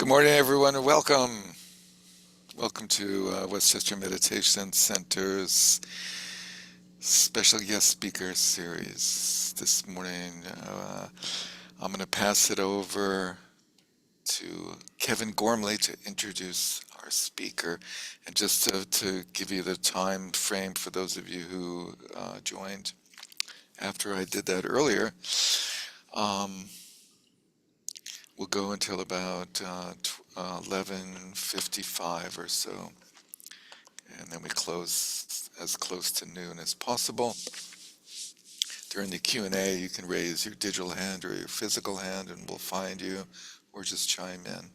Good morning, everyone, and welcome. Welcome to Westchester Meditation Center's special guest speaker series. This morning, I'm going to pass it over to Kevin Gormley to introduce our speaker. And just to give you the time frame for those of you who joined after I did that earlier, um, we'll go until about 11:55 or so, and then we close as close to noon as possible. During the Q&A, you can raise your digital hand or your physical hand, and we'll find you, or just chime in.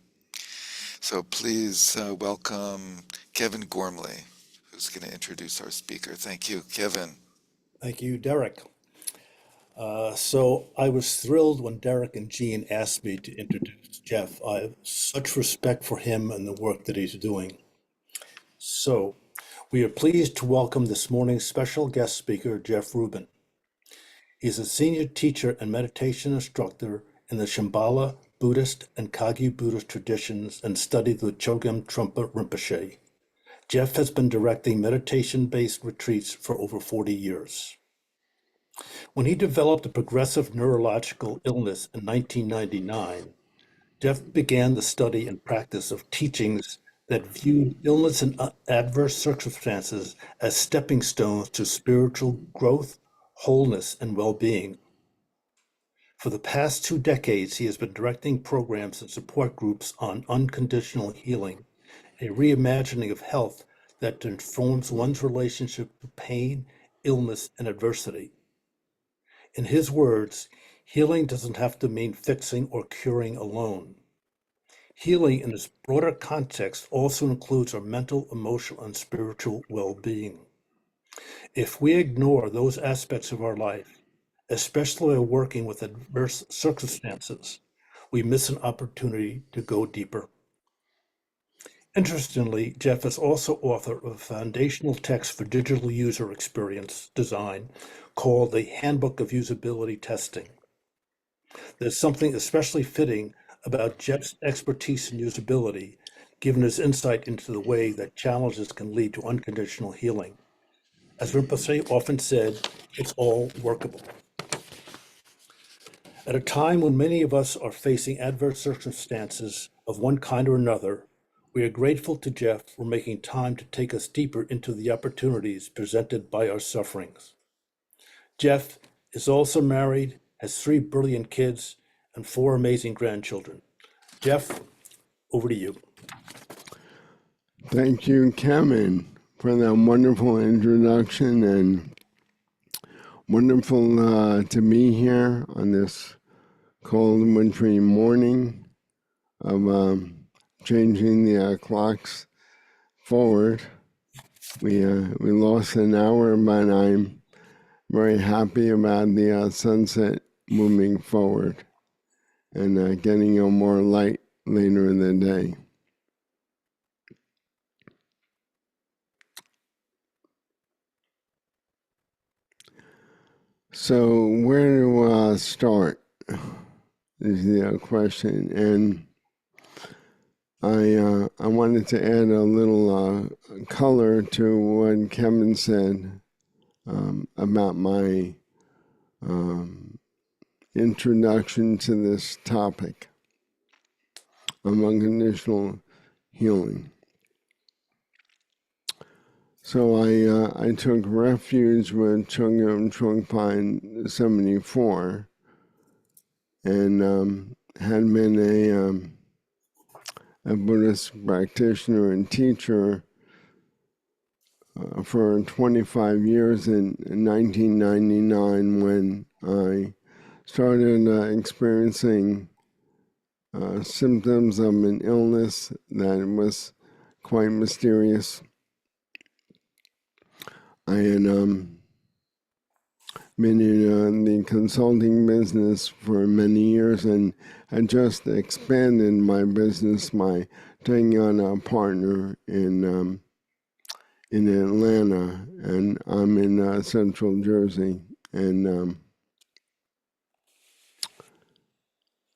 So please welcome Kevin Gormley, who's going to introduce our speaker. Thank you, Kevin. Thank you, Derek. So I was thrilled when Derek and Jean asked me to introduce Jeff. I have such respect for him and the work that he's doing. So we are pleased to welcome this morning's special guest speaker, Jeff Rubin. He's a senior teacher and meditation instructor in the Shambhala Buddhist and Kagyu Buddhist traditions and studied with Chogyam Trungpa Rinpoche. Jeff has been directing meditation-based retreats for over 40 years. When he developed a progressive neurological illness in 1999, Jeff began the study and practice of teachings that viewed illness and adverse circumstances as stepping stones to spiritual growth, wholeness, and well-being. For the past 2 decades, he has been directing programs and support groups on unconditional healing, a reimagining of health that transforms one's relationship to pain, illness, and adversity. In his words, healing doesn't have to mean fixing or curing alone. Healing in its broader context also includes our mental, emotional, and spiritual well-being. If we ignore those aspects of our life, especially while working with adverse circumstances, we miss an opportunity to go deeper. Interestingly, Jeff is also author of a foundational text for digital user experience design called the Handbook of Usability Testing. There's something especially fitting about Jeff's expertise in usability, given his insight into the way that challenges can lead to unconditional healing. As Rinpoche often said, it's all workable. At a time when many of us are facing adverse circumstances of one kind or another, we are grateful to Jeff for making time to take us deeper into the opportunities presented by our sufferings. Jeff is also married, has 3 brilliant kids, and 4 amazing grandchildren. Jeff, over to you. Thank you, Kevin, for that wonderful introduction, and wonderful to be here on this cold wintry morning of changing the clocks forward. We lost an hour, but I'm very happy about the sunset moving forward and getting more light later in the day. So where to start is the question, and I wanted to add a little color to what Kevin said about my introduction to this topic of unconditional healing. So I took refuge with Chogyam Trungpa in 74 and had been a Buddhist practitioner and teacher for 25 years in 1999 when I started experiencing symptoms of an illness that was quite mysterious. I had been in the consulting business for many years and had just expanded my business by taking on a partner in Atlanta, and I'm in Central Jersey. And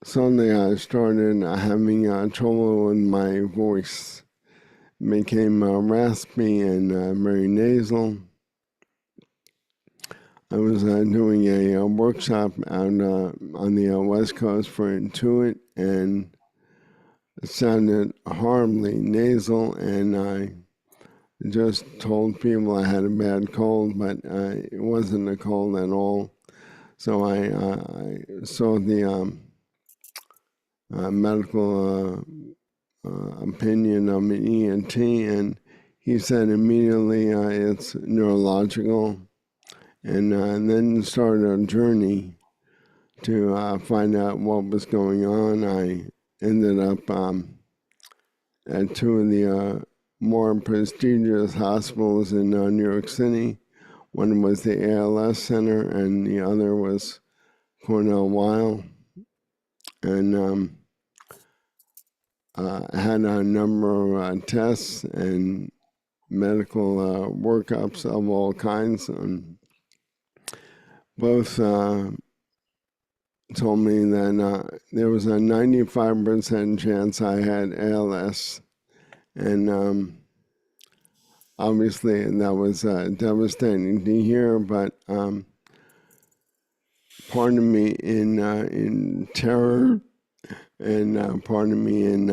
suddenly I started having trouble with my voice. It became raspy and very nasal. I was doing a workshop out on the West Coast for Intuit, and it sounded horribly nasal, and I just told people I had a bad cold, but it wasn't a cold at all. So I saw the medical opinion of an ENT, and he said immediately it's neurological, and then started a journey to find out what was going on. I ended up at two of the more prestigious hospitals in New York City. One was the ALS Center, and the other was Cornell Weill. And had a number of tests and medical workups of all kinds. And both told me that there was a 95% chance I had ALS. And obviously that was devastating to hear, but part of me in terror and part of me in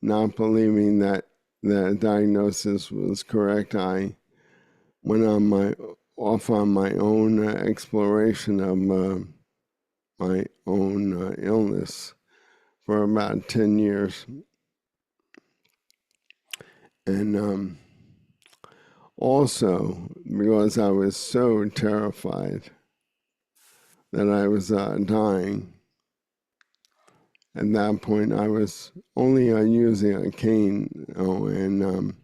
not believing that the diagnosis was correct, I went off on my own exploration of my own illness for about 10 years. And also, because I was so terrified that I was dying, at that point I was only using a cane, and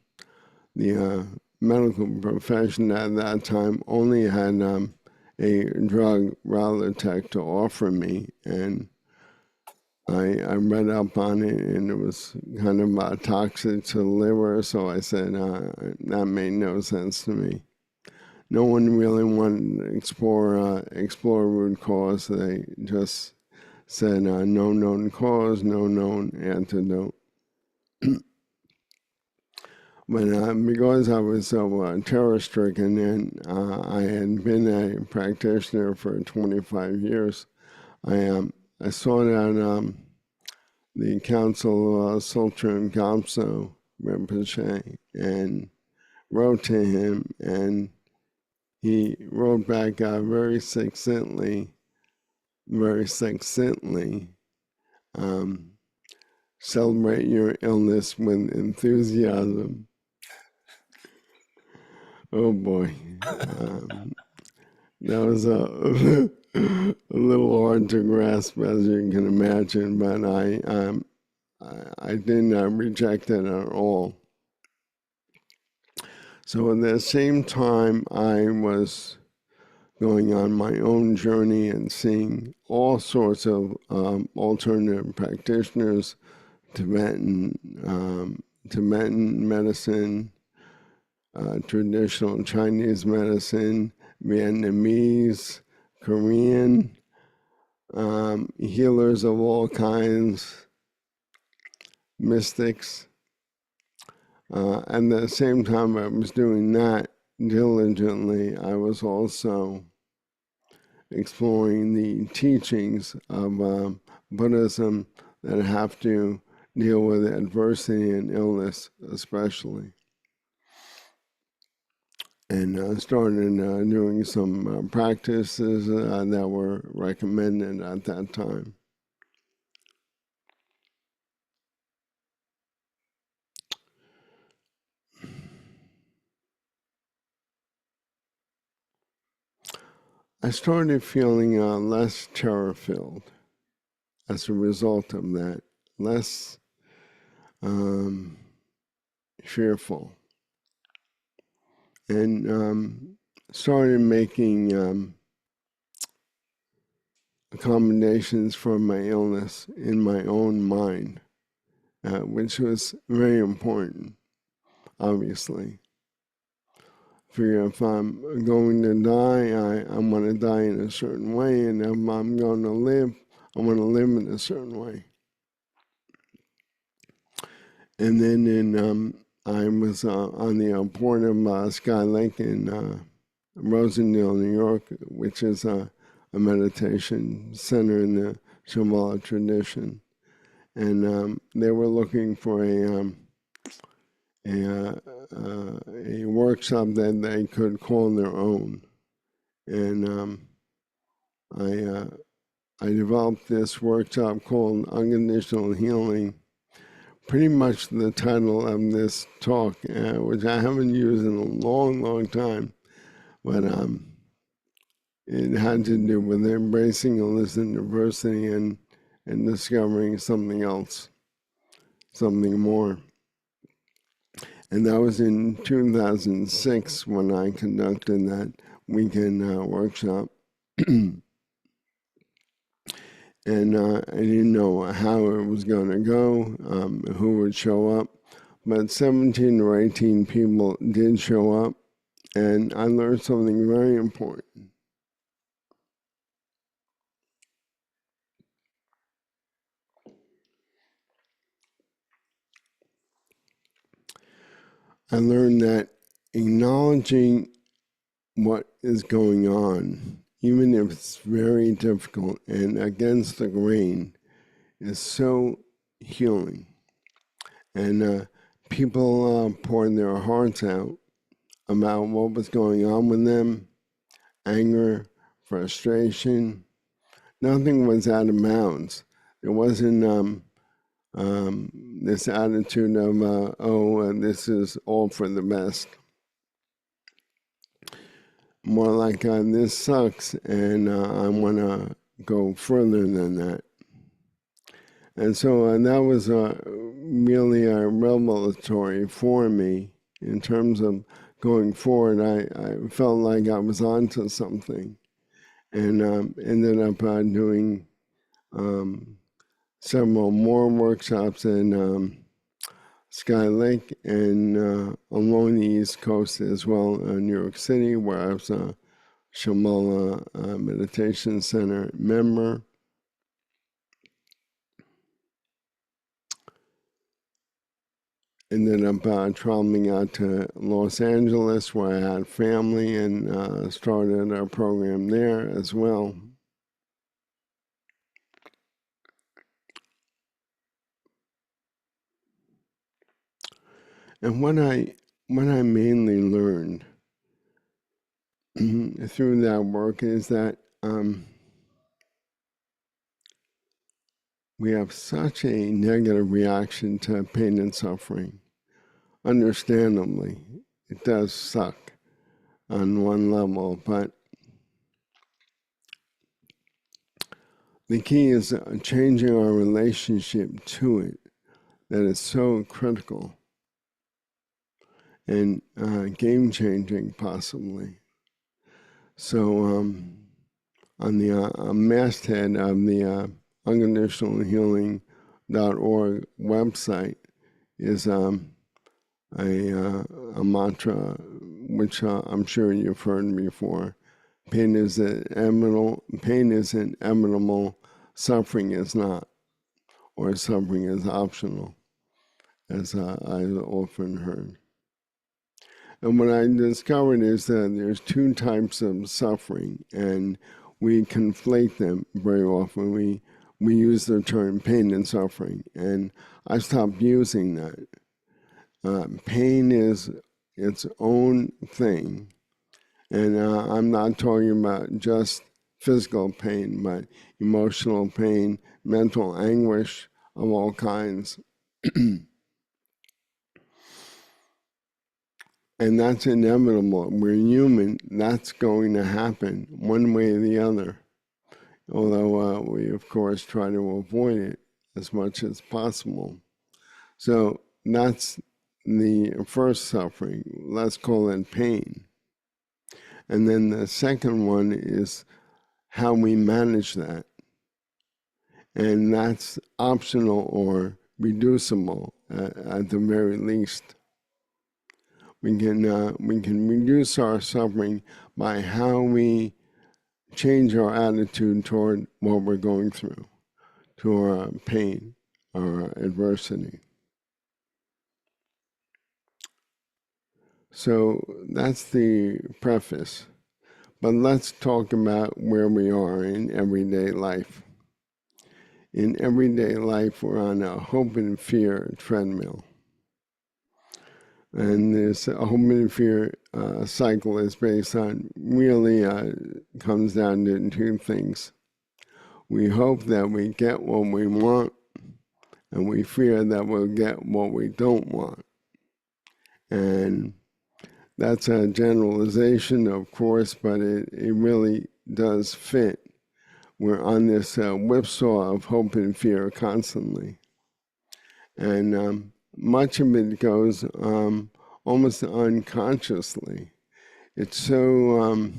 the medical profession at that time only had a drug Ralotech to offer me, and I read up on it, and it was kind of toxic to the liver, so I said that made no sense to me. No one really wanted to explore root cause. They just said no known cause, no known antidote. But because I was so terror-stricken, and I had been a practitioner for 25 years, I sought out the Council Sultan Gamso Rinpoche and wrote to him, and he wrote back very succinctly, celebrate your illness with enthusiasm. Oh boy. That was a little hard to grasp, as you can imagine, but I didn't reject it at all. So at the same time, I was going on my own journey and seeing all sorts of alternative practitioners, Tibetan medicine, traditional Chinese medicine, Vietnamese, Korean, healers of all kinds, mystics. At the same time I was doing that diligently, I was also exploring the teachings of Buddhism that have to deal with adversity and illness especially. And started doing some practices that were recommended at that time. I started feeling less terror-filled as a result of that, less fearful, and started making accommodations for my illness in my own mind, which was very important, obviously. Figure if I'm going to die, I want to die in a certain way, and if I'm going to live, I want to live in a certain way. And then I was on the board of Sky Lake in Rosendale, New York, which is a meditation center in the Shambhala tradition. And they were looking for a workshop that they could call their own. And I developed this workshop called Unconditional Healing. Pretty much the title of this talk, which I haven't used in a long, long time, but it had to do with embracing holistic diversity and discovering something else, something more. And that was in 2006 when I conducted that weekend workshop. And I didn't know how it was going to go, who would show up. But 17 or 18 people did show up, and I learned something very important. I learned that acknowledging what is going on, even if it's very difficult and against the grain, is so healing. And people poured their hearts out about what was going on with them, anger, frustration. Nothing was out of bounds. There wasn't this attitude of, this is all for the best. More like, this sucks, and I want to go further than that. And so that was really revelatory for me in terms of going forward. I felt like I was onto something, and ended up doing several more workshops in Sky Lake and along the East Coast as well, New York City, where I was a Shambhala Meditation Center member. Ended up traveling out to Los Angeles, where I had family, and started a program there as well. And what I mainly learned through that work is that we have such a negative reaction to pain and suffering. Understandably, it does suck on one level, but the key is changing our relationship to it. That is so critical and game-changing, possibly. So on the masthead of the unconditionalhealing.org website is a mantra, which I'm sure you've heard before. Pain is inevitable, suffering is not, or suffering is optional, as I often heard. And what I discovered is that there's two types of suffering, and we conflate them very often. We use the term pain and suffering, and I stopped using that. Pain is its own thing, and I'm not talking about just physical pain, but emotional pain, mental anguish of all kinds. And that's inevitable. We're human. That's going to happen one way or the other. Although we, of course, try to avoid it as much as possible. So that's the first suffering. Let's call it pain. And then the second one is how we manage that. And that's optional or reducible at the very least. We can reduce our suffering by how we change our attitude toward what we're going through. to our pain or adversity. So that's the preface. But let's talk about where we are in everyday life. In everyday life, we're on a hope and fear treadmill. And this hope and fear cycle is based on really comes down to two things. We hope that we get what we want, and we fear that we'll get what we don't want. And that's a generalization, of course, but it really does fit. We're on this whipsaw of hope and fear constantly. And much of it goes almost unconsciously. It's so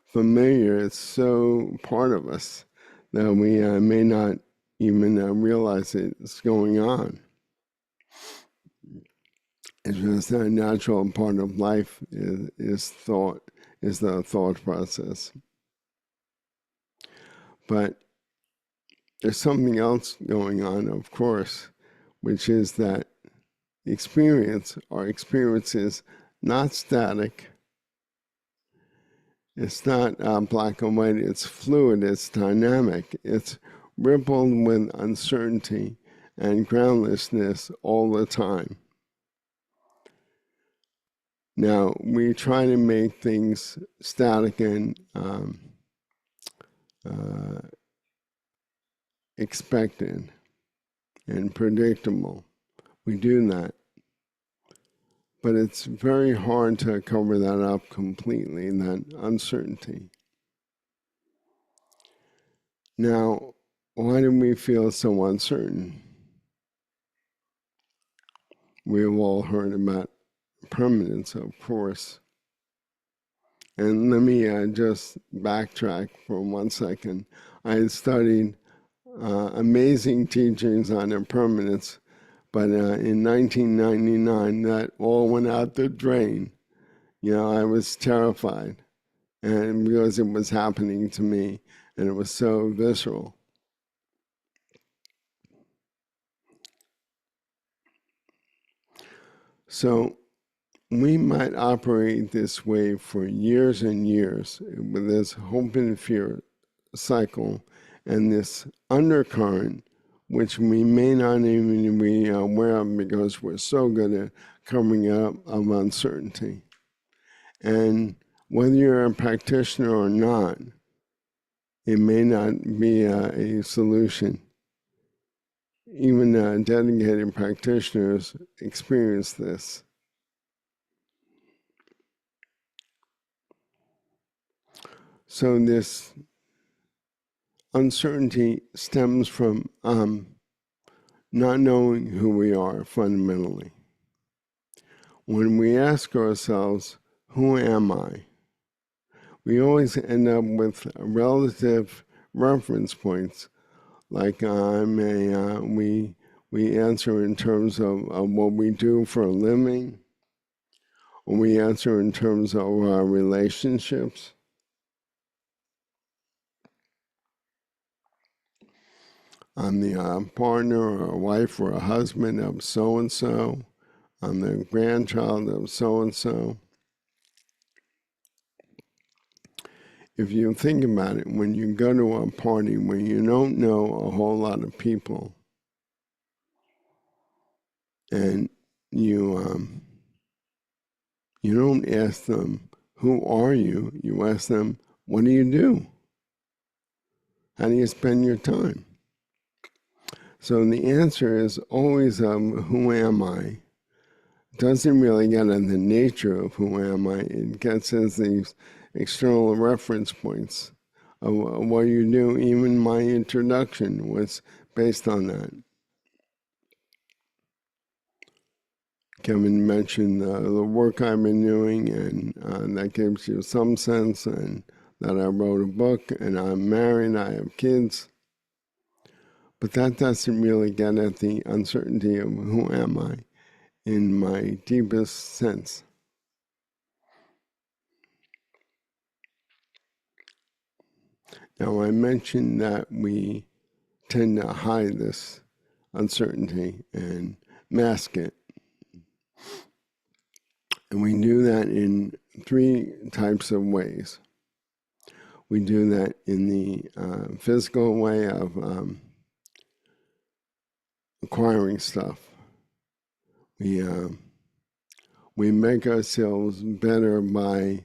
familiar, it's so part of us that we may not even realize it's going on. It's just a natural part of life is thought, is the thought process. But there's something else going on, of course, which is that our experience is not static. It's not black and white, it's fluid, it's dynamic, it's rippled with uncertainty and groundlessness all the time. Now, we try to make things static and expected and predictable. We do that. But it's very hard to cover that up completely, that uncertainty. Now, why do we feel so uncertain? We've all heard about permanence, of course. And let me just backtrack for 1 second. I had studied amazing teachings on impermanence, but in 1999, that all went out the drain. I was terrified, and because it was happening to me, and it was so visceral. So we might operate this way for years and years with this hope and fear cycle and this undercurrent, which we may not even be aware of because we're so good at covering up of uncertainty. And whether you're a practitioner or not, it may not be a solution. Even dedicated practitioners experience this. So this uncertainty stems from not knowing who we are fundamentally. When we ask ourselves, who am I? We always end up with relative reference points, like we answer in terms of what we do for a living, or we answer in terms of our relationships. I'm the partner or a wife or a husband of so-and-so. I'm the grandchild of so-and-so. If you think about it, when you go to a party where you don't know a whole lot of people, and you don't ask them, who are you? You ask them, what do you do? How do you spend your time? So the answer is always, who am I? Doesn't really get at the nature of who am I. It gets as these external reference points of what you do. Even my introduction was based on that. Kevin mentioned the work I've been doing, and that gives you some sense, and that I wrote a book, and I'm married, I have kids. But that doesn't really get at the uncertainty of who am I in my deepest sense. Now, I mentioned that we tend to hide this uncertainty and mask it. And we do that in 3 types of ways. We do that in the physical way of acquiring stuff. We make ourselves better by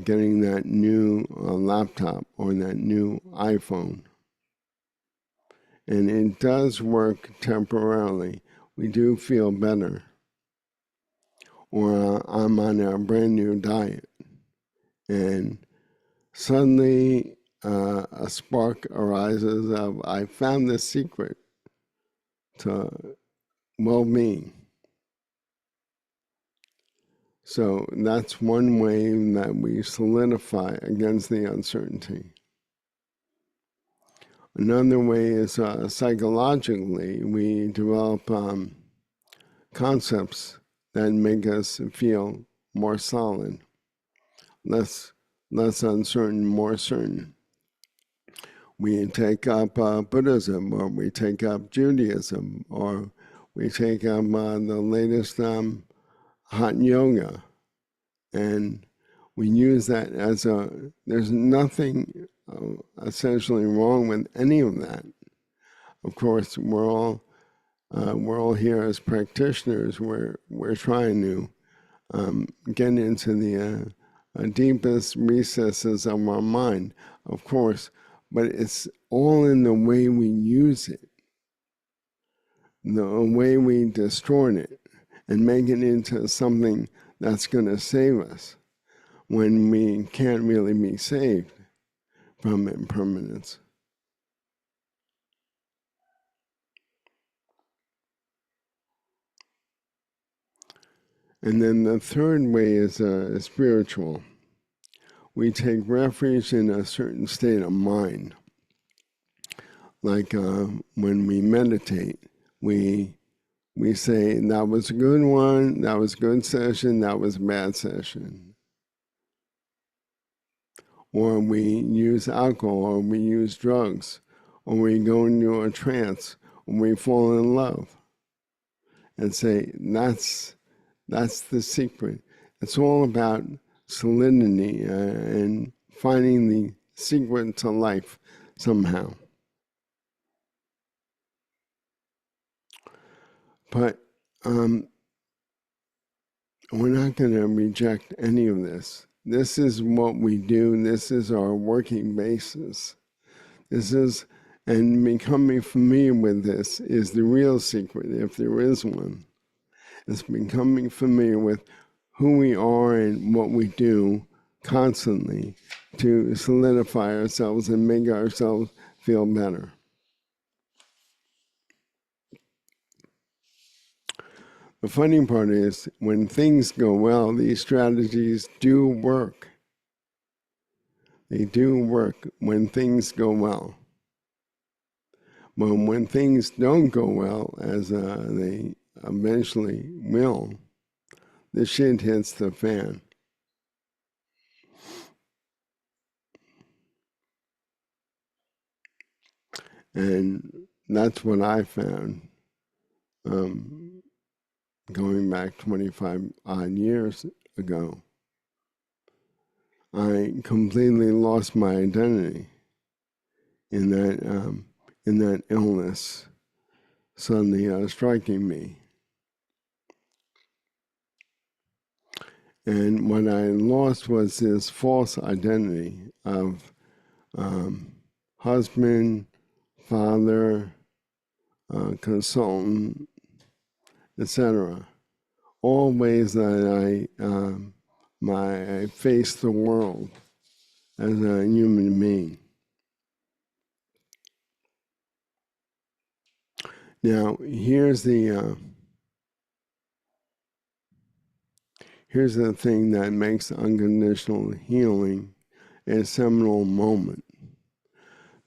getting that new laptop or that new iPhone. And it does work temporarily. We do feel better. Or I'm on a brand new diet, and suddenly a spark arises of, I found the secret to well-being. So that's one way that we solidify against the uncertainty. Another way is psychologically, we develop concepts that make us feel more solid, less uncertain, more certain. We take up Buddhism, or we take up Judaism, or we take up the latest hot yoga, and we use that as there's nothing essentially wrong with any of that. Of course, we're all here as practitioners. We're trying to get into the deepest recesses of our mind, of course, but it's all in the way we use it, the way we distort it and make it into something that's going to save us when we can't really be saved from impermanence. And then the third way is spiritual. We take refuge in a certain state of mind. Like when we meditate, we say, that was a good one, that was a good session, that was a bad session. Or we use alcohol, or we use drugs, or we go into a trance, or we fall in love. And say, that's the secret. It's all about solidity and finding the secret to life somehow. But we're not going to reject any of this. This is what we do. This is our working basis. And becoming familiar with this is the real secret, if there is one. It's becoming familiar with who we are and what we do constantly to solidify ourselves and make ourselves feel better. The funny part is, when things go well, these strategies do work. They do work when things go well. But when things don't go well, as they eventually will, the shit hits the fan. And that's what I found going back 25 odd years ago. I completely lost my identity in that illness suddenly striking me. And what I lost was this false identity of husband, father, consultant, etc. All ways that I face the world as a human being. Now, here's the thing that makes unconditional healing a seminal moment.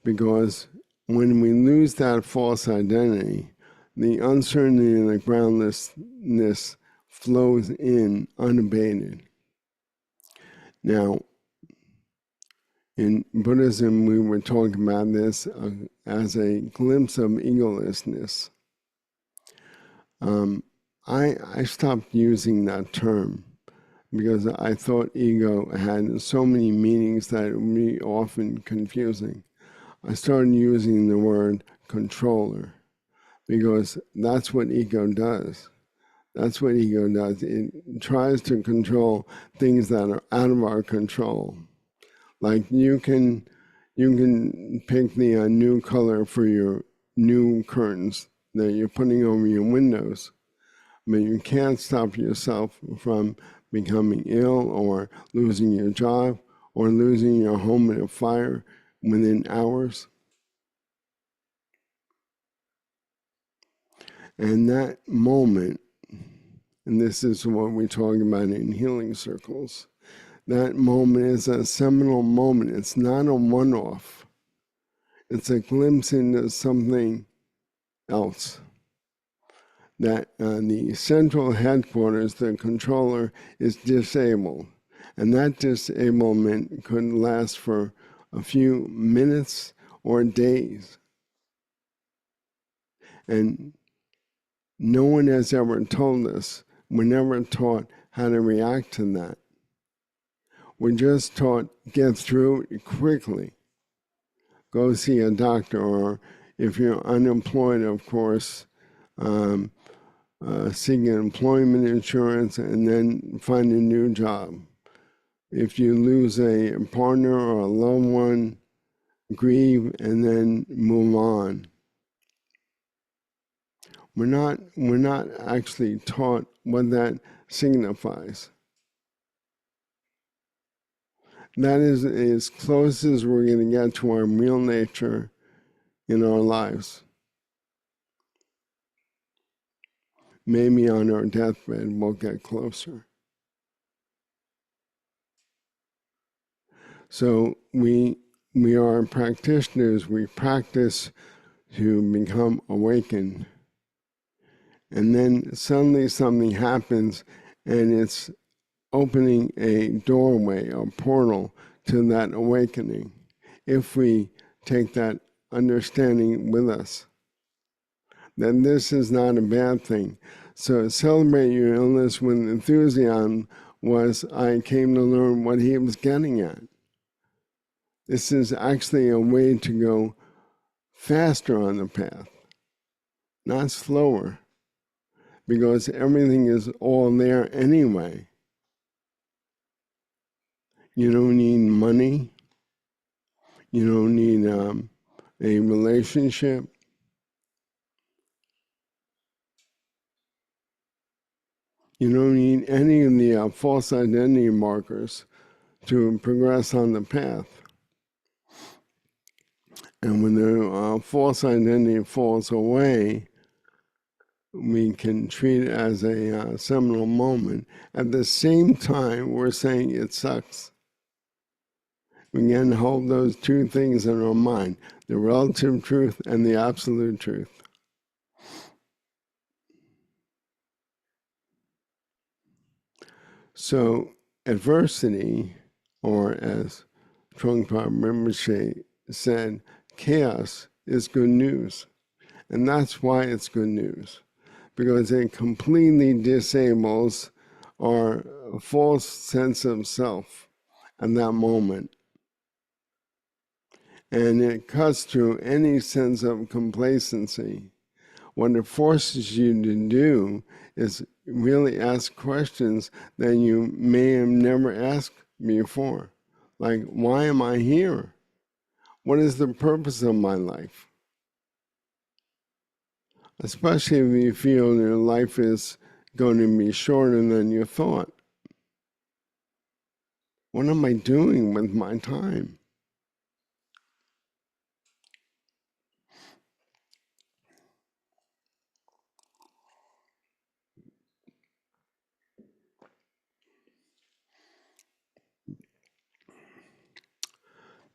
Because when we lose that false identity, the uncertainty and the groundlessness flows in unabated. Now, In Buddhism, we were talking about this as a glimpse of egolessness. I stopped using that term because I thought ego had so many meanings that it would be often confusing. I started using the word controller because that's what ego does. That's what ego does. It tries to control things that are out of our control. Like you can pick the new color for your new curtains that you're putting over your windows, but you can't stop yourself from becoming ill or losing your job or losing your home in a fire within hours. And that moment, and this is what we talk about in healing circles, that moment is a seminal moment. It's not a one-off. It's a glimpse into something else. That the central headquarters, the controller, is disabled. And that disablement could last for a few minutes or days. And no one has ever told us. We're never taught how to react to that. We're just taught get through it quickly. Go see a doctor, or if you're unemployed, of course, seek employment insurance and then find a new job. If you lose a partner or a loved one, grieve and then move on. We're not actually taught what that signifies. That is as close as we're going to get to our real nature in our lives. Maybe on our deathbed we'll get closer. So we are practitioners. We practice to become awakened. And then suddenly something happens and it's opening a doorway, a portal to that awakening, if we take that understanding with us. Then this is not a bad thing. So celebrate your illness with enthusiasm was I came to learn what he was getting at. This is actually a way to go faster on the path, not slower, because everything is all there anyway. You don't need money. You don't need a relationship. You don't need any of the false identity markers to progress on the path. And when the false identity falls away, we can treat it as a seminal moment. At the same time, we're saying it sucks. We can hold those two things in our mind, the relative truth and the absolute truth. So adversity, or as Trungpa Rinpoche said, chaos is good news. And that's why it's good news, because it completely disables our false sense of self at that moment. And it cuts through any sense of complacency. What it forces you to do is really ask questions that you may have never asked before. Like, why am I here? What is the purpose of my life? Especially if you feel your life is going to be shorter than you thought. What am I doing with my time?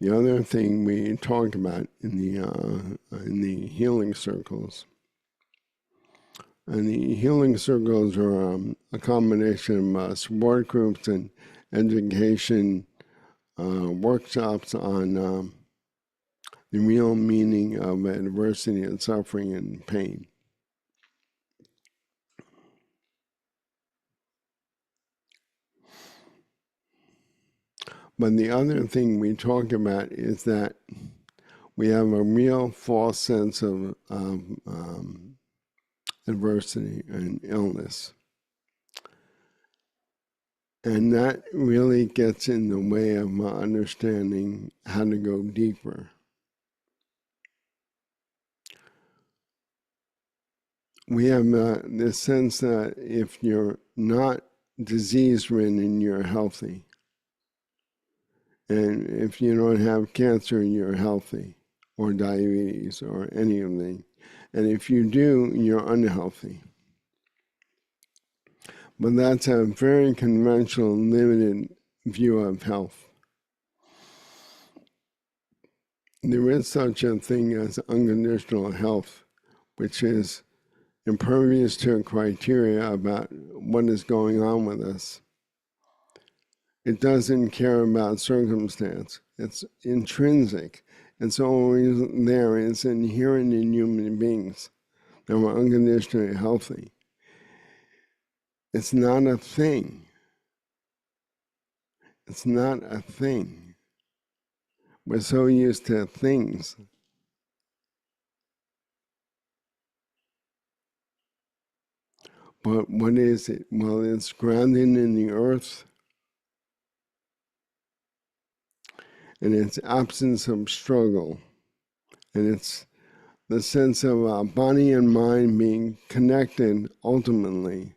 The other thing we talked about in the healing circles, and the healing circles are a combination of support groups and education workshops on the real meaning of adversity and suffering and pain. But the other thing we talk about is that we have a real false sense of adversity and illness. And that really gets in the way of my understanding how to go deeper. We have this sense that if you're not disease-ridden, you're healthy. And if you don't have cancer, you're healthy, or diabetes, or anything. And if you do, you're unhealthy. But that's a very conventional, limited view of health. There is such a thing as unconditional health, which is impervious to criteria about what is going on with us. It doesn't care about circumstance. It's intrinsic. It's always there. It's inherent in human beings that we're unconditionally healthy. It's not a thing. It's not a thing. We're so used to things. But what is it? Well, it's grounded in the earth and its absence of struggle. And it's the sense of body and mind being connected ultimately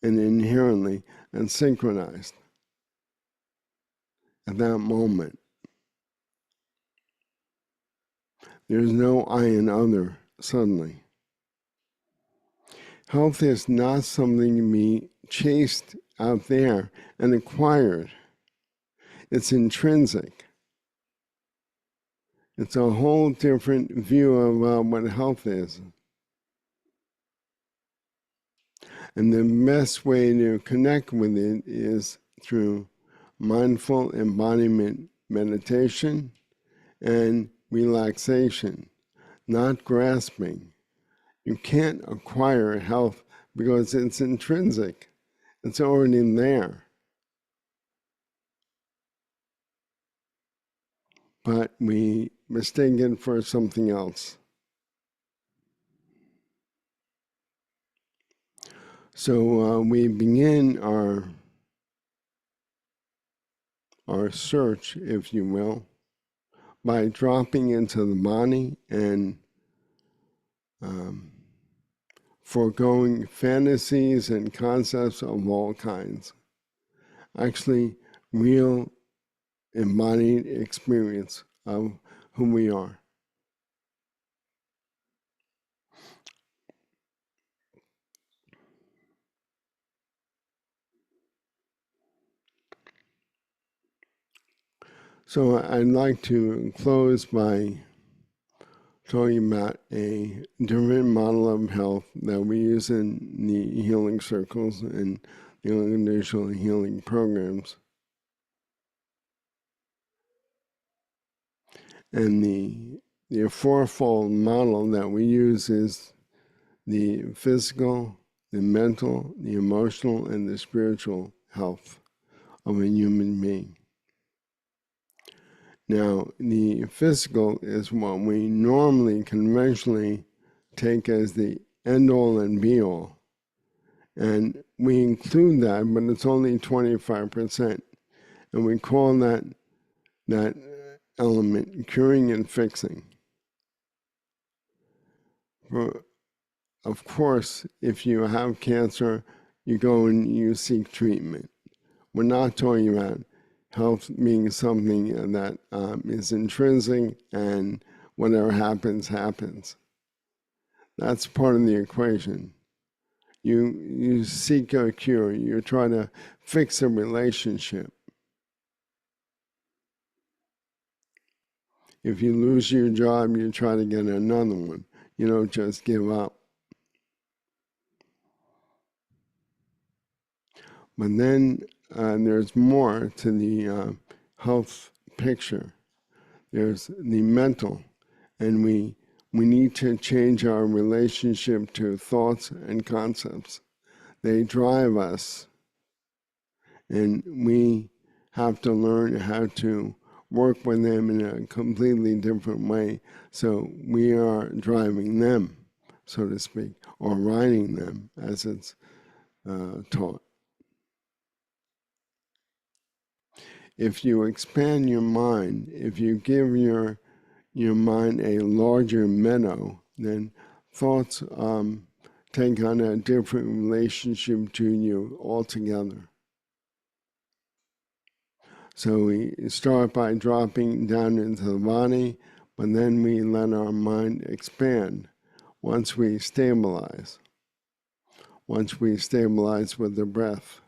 and inherently and synchronized at that moment. There's no I and other suddenly. Health is not something to be chased out there and acquired. It's intrinsic. It's a whole different view of what health is. And the best way to connect with it is through mindful embodiment meditation and relaxation, not grasping. You can't acquire health because it's intrinsic. It's already there. But we mistake it for something else. So we begin our search, if you will, by dropping into the body and foregoing fantasies and concepts of all kinds. Actually, real embodied experience of who we are. So I'd like to close by talking about a different model of health that we use in the healing circles and the unconditional healing programs. And the fourfold model that we use is the physical, the mental, the emotional, and the spiritual health of a human being. Now, the physical is what we normally, conventionally take as the end-all and be-all. And we include that, but it's only 25%. And we call that element curing and fixing. Of course, if you have cancer, you go and you seek treatment. We're not talking about health being something that is intrinsic and whatever happens, happens. That's part of the equation. You seek a cure. You're trying to fix a relationship. If you lose your job, you try to get another one. You don't just give up. But then there's more to the health picture. There's the mental, and we need to change our relationship to thoughts and concepts. They drive us, and we have to learn how to work with them in a completely different way. So we are driving them, so to speak, or riding them, as it's taught. If you expand your mind, if you give your mind a larger meadow, then thoughts take on a different relationship to you altogether. So we start by dropping down into the body, but then we let our mind expand once we stabilize with the breath.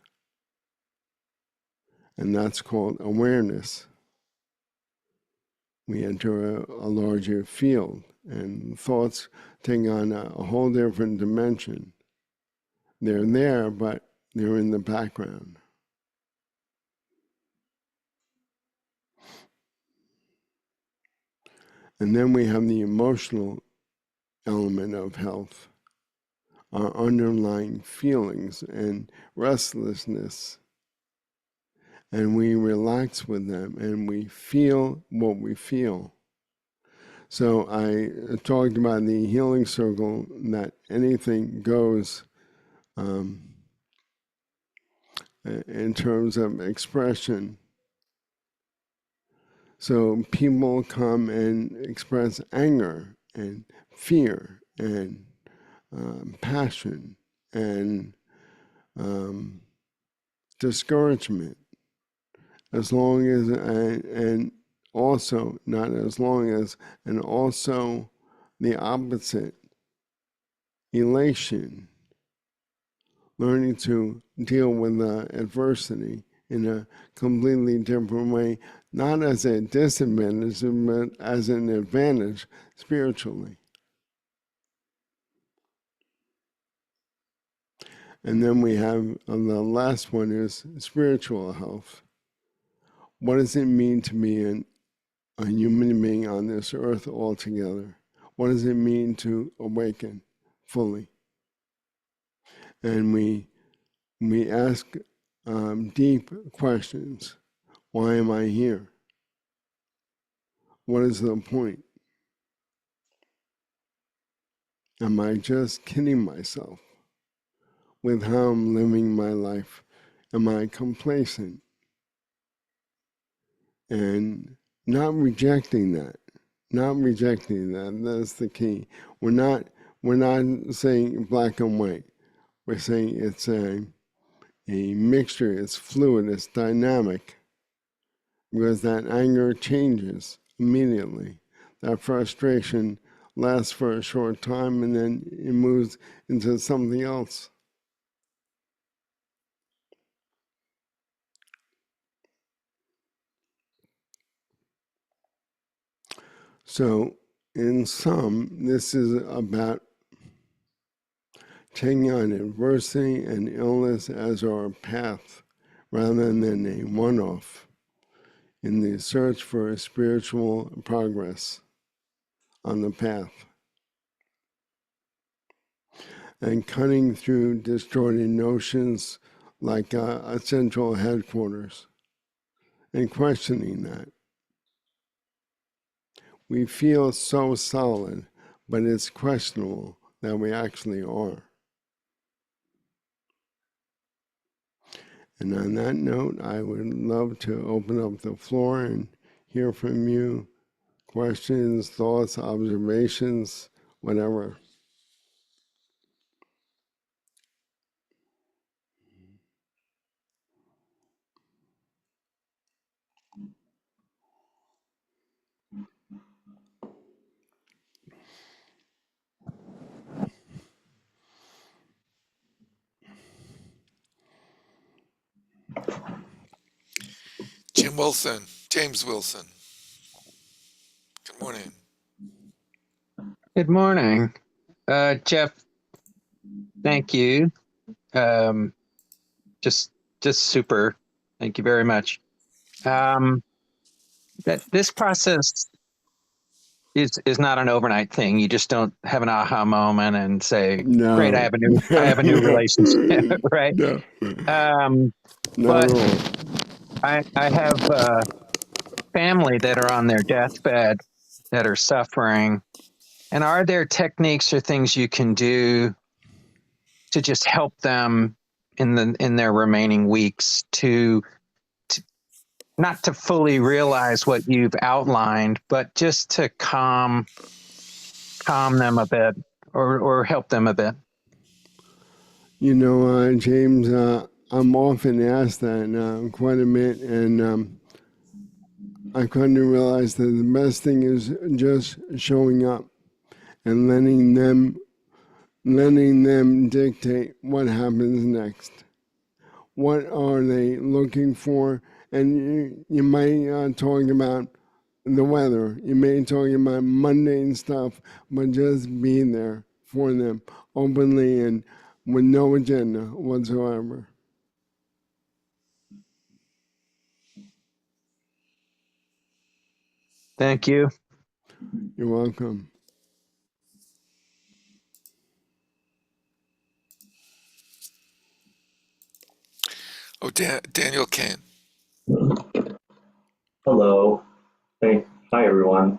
And that's called awareness. We enter a larger field, and thoughts take on a whole different dimension. They're there, but they're in the background. And then we have the emotional element of health, our underlying feelings and restlessness. And we relax with them, and we feel what we feel. So I talked about the healing circle, that anything goes in terms of expression. So people come and express anger and fear and passion and discouragement, as long as, and also, not as long as, and also the opposite, elation, learning to deal with adversity in a completely different way, not as a disadvantage, but as an advantage spiritually. And then we have the last one is spiritual health. What does it mean to be a human being on this earth altogether? What does it mean to awaken fully? And we ask deep questions. Why am I here? What is the point? Am I just kidding myself with how I'm living my life? Am I complacent? And not rejecting that. That's the key. We're not saying black and white. We're saying it's a mixture, it's fluid, it's dynamic. Because that anger changes immediately. That frustration lasts for a short time, and then it moves into something else. So, in sum, this is about taking on adversity and illness as our path rather than a one-off in the search for spiritual progress on the path. And cutting through distorted notions like a central headquarters and questioning that. We feel so solid, but it's questionable that we actually are. And on that note, I would love to open up the floor and hear from you. Questions, thoughts, observations, whatever. James Wilson. Good morning. Good morning. Jeff, thank you. Just super. Thank you very much. that this process is not an overnight thing. You just don't have an aha moment and say, "Great, No. I have a new relationship," right? No. Not But at all. I have family that are on their deathbed that are suffering. And are there techniques or things you can do to just help them in their remaining weeks to not to fully realize what you've outlined, but just to calm them a bit or help them a bit? James, I'm often asked that quite a bit, and I come to realize that the best thing is just showing up and letting them dictate what happens next. What are they looking for? And you might talk about the weather. You may talk about mundane stuff, but just be there for them openly and with no agenda whatsoever. Thank you. You're welcome. Oh, Daniel Kane. Hello. Hi, everyone.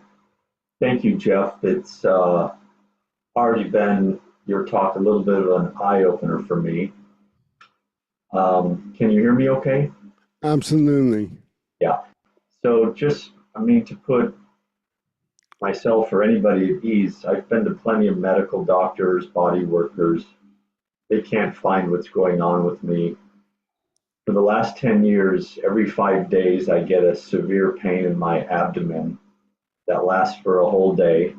Thank you, Jeff. It's already been your talk a little bit of an eye-opener for me. Can you hear me okay? Absolutely. Yeah. So to put myself or anybody at ease, I've been to plenty of medical doctors, body workers. They can't find what's going on with me. For the last 10 years, every 5 days, I get a severe pain in my abdomen that lasts for a whole day.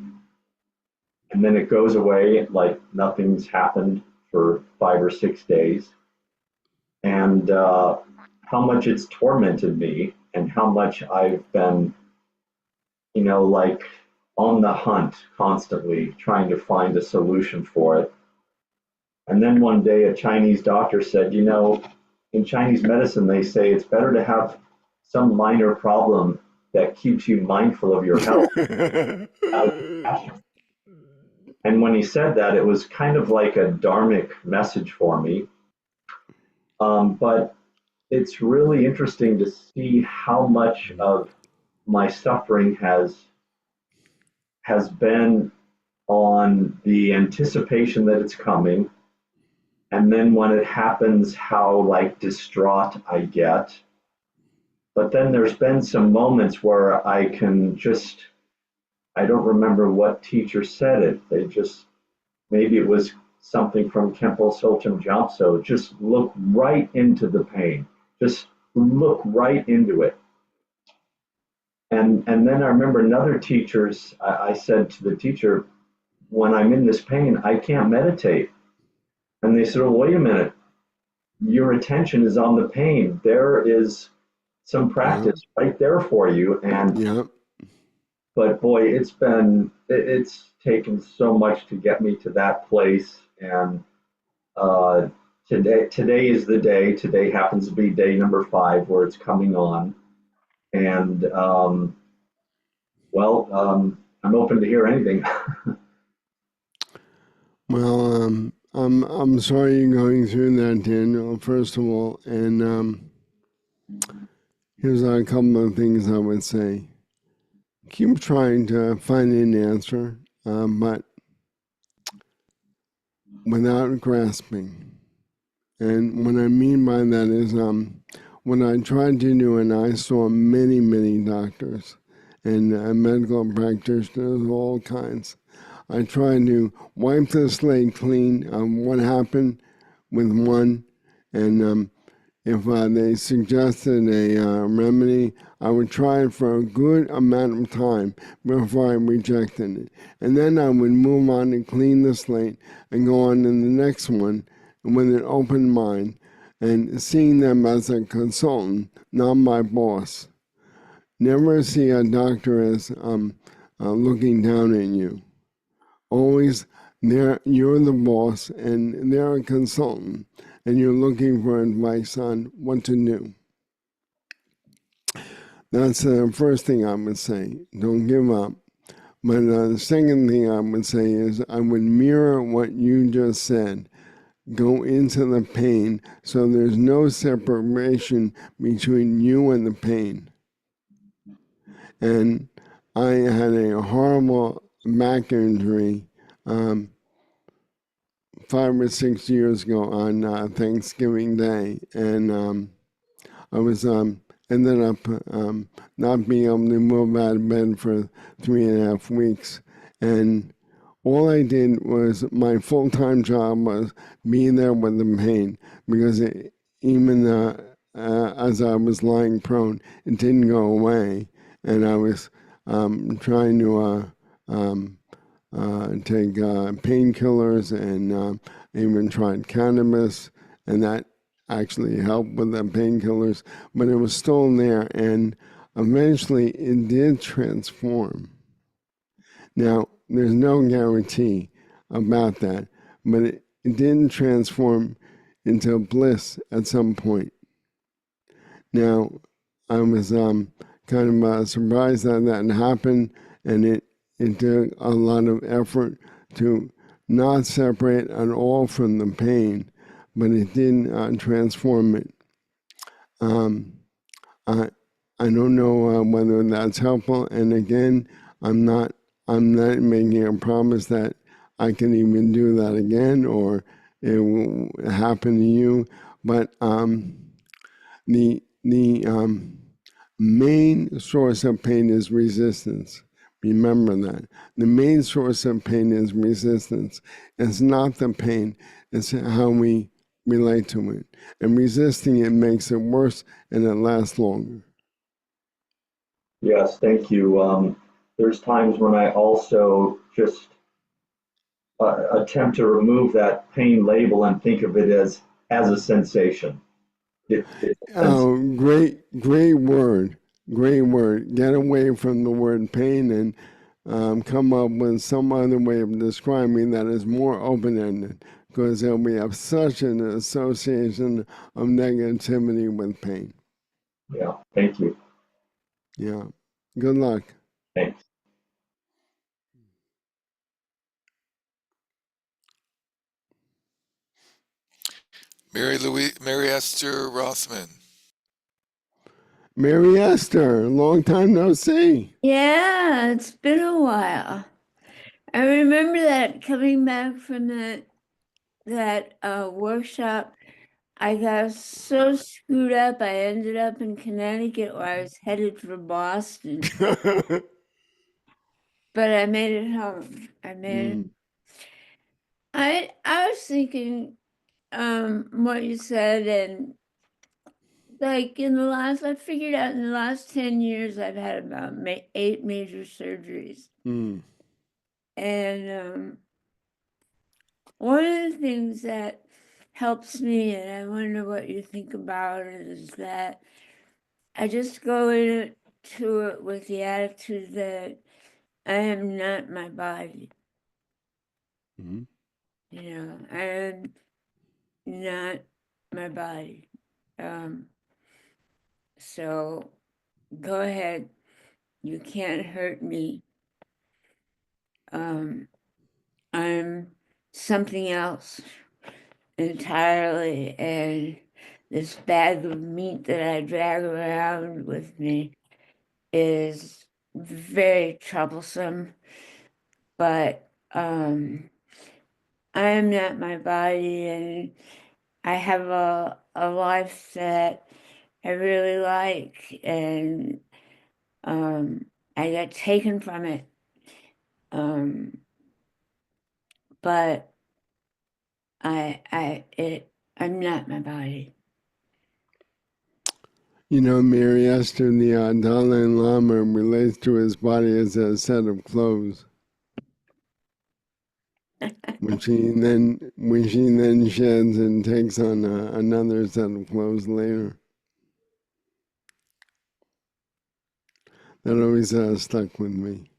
And then it goes away like nothing's happened for 5 or 6 days. And how much it's tormented me and how much I've been, like on the hunt constantly trying to find a solution for it. And then one day a Chinese doctor said, in Chinese medicine, they say it's better to have some minor problem that keeps you mindful of your health. And when he said that, it was kind of like a dharmic message for me. But it's really interesting to see how much of my suffering has been on the anticipation that it's coming, and then when it happens, how like distraught I get. But then there's been some moments where I don't remember what teacher said it. Maybe it was something from Kempo Sochim Jomso. Just look right into the pain. Just look right into it. And then I remember another teacher's, I said to the teacher, when I'm in this pain, I can't meditate. And they said, well, wait a minute. Your attention is on the pain. There is some practice right there for you. And but boy, it's taken so much to get me to that place. And today is the day. Today happens to be day number 5 where it's coming on. And I'm open to hear anything. Well, I'm sorry you're going through that, Daniel, first of all. And here's a couple of things I would say. Keep trying to find an answer, but without grasping. And what I mean by that is what I tried to do, and I saw many, many doctors and medical practitioners of all kinds. I tried to wipe the slate clean of what happened with one, and if they suggested a remedy, I would try it for a good amount of time before I rejected it. And then I would move on and clean the slate and go on to the next one with an open mind and seeing them as a consultant, not my boss. Never see a doctor as looking down at you. Always, you're the boss and they're a consultant, and you're looking for advice on what to do. That's the first thing I would say. Don't give up. But the second thing I would say is I would mirror what you just said. Go into the pain so there's no separation between you and the pain. And I had a horrible back injury 5 or 6 years ago on Thanksgiving Day, and I was ended up not being able to move out of bed for 3.5 weeks, and all I did was my full-time job was being there with the pain because even as I was lying prone, it didn't go away, and I was trying to take painkillers and even tried cannabis, and that actually helped with the painkillers, but it was still there, and eventually it did transform. Now, there's no guarantee about that, but it didn't transform into bliss at some point. Now, I was kind of surprised that that happened, and it took a lot of effort to not separate at all from the pain, but it didn't transform it. I I don't know whether that's helpful, and again, I'm not making a promise that I can even do that again or it will happen to you, but the main source of pain is resistance. Remember that. The main source of pain is resistance. It's not the pain, it's how we relate to it. And resisting it makes it worse and it lasts longer. Yes, thank you. There's times when I also just attempt to remove that pain label and think of it as a sensation. It's a Oh, great word. Great word. Get away from the word pain and come up with some other way of describing that is more open-ended, because we have such an association of negativity with pain. Yeah, thank you. Yeah. Good luck. Thanks. Mary Esther Rothman. Mary Esther, long time no see. Yeah, it's been a while. I remember that coming back from that workshop, I got so screwed up. I ended up in Connecticut where I was headed for Boston, but I made it home. I made it. Mm. I was thinking what you said, and like I figured out in the last 10 years I've had about 8 major surgeries. Mm. And one of the things that helps me, and I wonder what you think about it, is that I just go into it with the attitude that I am not my body. Mm. I am not my body. So go ahead. You can't hurt me. I'm something else entirely, and this bag of meat that I drag around with me is very troublesome, but I am not my body, and I have a life that I really like, and I got taken from it. But I'm not my body. You know, Mary Esther, the Dalai Lama relates to his body as a set of clothes, which he then sheds and takes on another set of clothes later. That always stuck with me.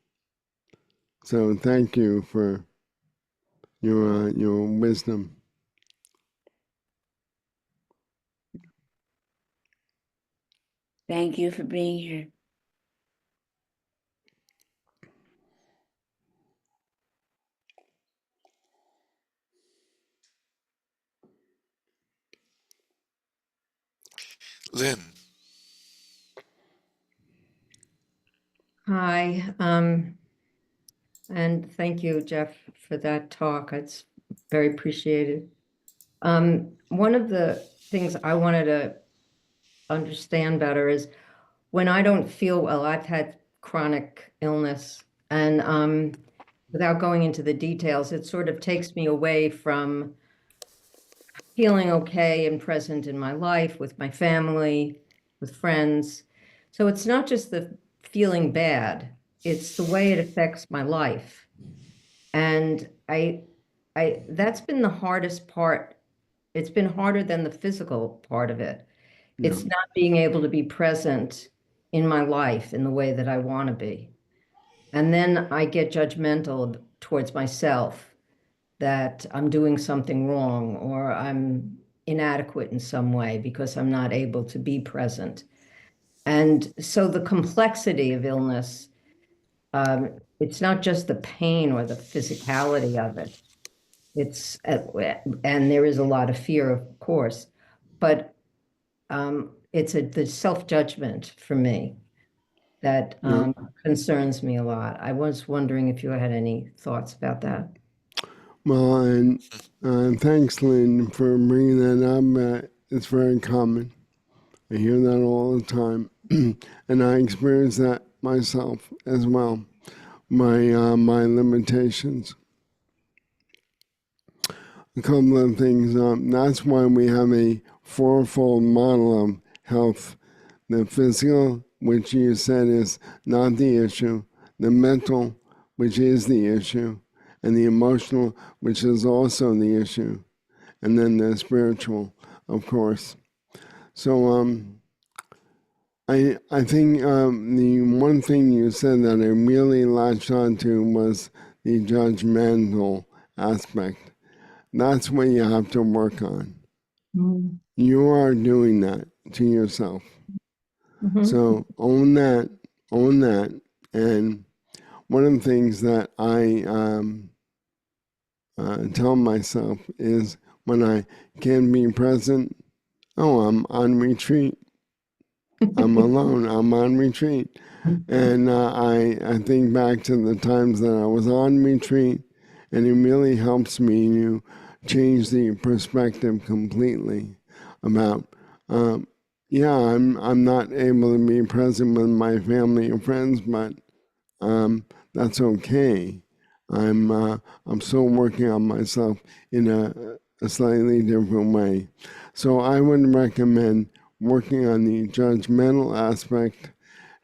So thank you for your wisdom. Thank you for being here. Lynn. Hi, and thank you, Jeff, for that talk. It's very appreciated. One of the things I wanted to understand better is when I don't feel well, I've had chronic illness, and without going into the details, it sort of takes me away from feeling okay and present in my life with my family, with friends. So it's not just the feeling bad, it's the way it affects my life. And that's been the hardest part. It's been harder than the physical part of it. Yeah. It's not being able to be present in my life in the way that I want to be. And then I get judgmental towards myself that I'm doing something wrong or I'm inadequate in some way because I'm not able to be present. And so the complexity of illness, it's not just the pain or the physicality of it. It's and there is a lot of fear, of course, but it's the self-judgment for me that Yeah. concerns me a lot. I was wondering if you had any thoughts about that. Well, and thanks, Lynn, for bringing that up. It's very common. I hear that all the time, and I experience that myself as well. My limitations. A couple of things. That's why we have a fourfold model of health: the physical, which you said is not the issue; the mental, which is the issue; and the emotional, which is also the issue; and then the spiritual, of course. So, I think the one thing you said that I really latched onto was the judgmental aspect. That's what you have to work on. Mhm. You are doing that to yourself. Mhm. So own that. And one of the things that I tell myself is when I can be present, oh, I'm on retreat. I'm alone. I'm on retreat. And I think back to the times that I was on retreat, and it really helps me to change the perspective completely about, yeah, I'm not able to be present with my family and friends, but that's okay. I'm still working on myself in a slightly different way. So I would recommend working on the judgmental aspect,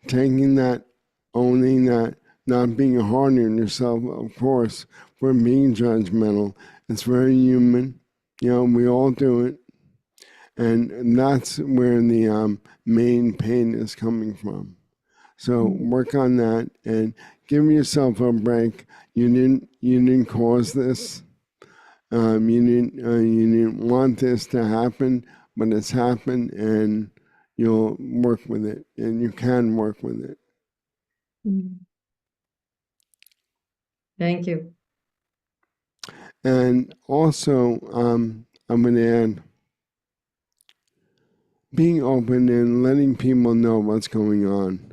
taking that, owning that, not being hard on yourself, of course, for being judgmental. It's very human. You know, we all do it. And that's where the main pain is coming from. So work on that and give yourself a break. You didn't cause this. You didn't want this to happen, but it's happened, and you'll work with it, and you can work with it. Thank you. And also, I'm going to add being open and letting people know what's going on.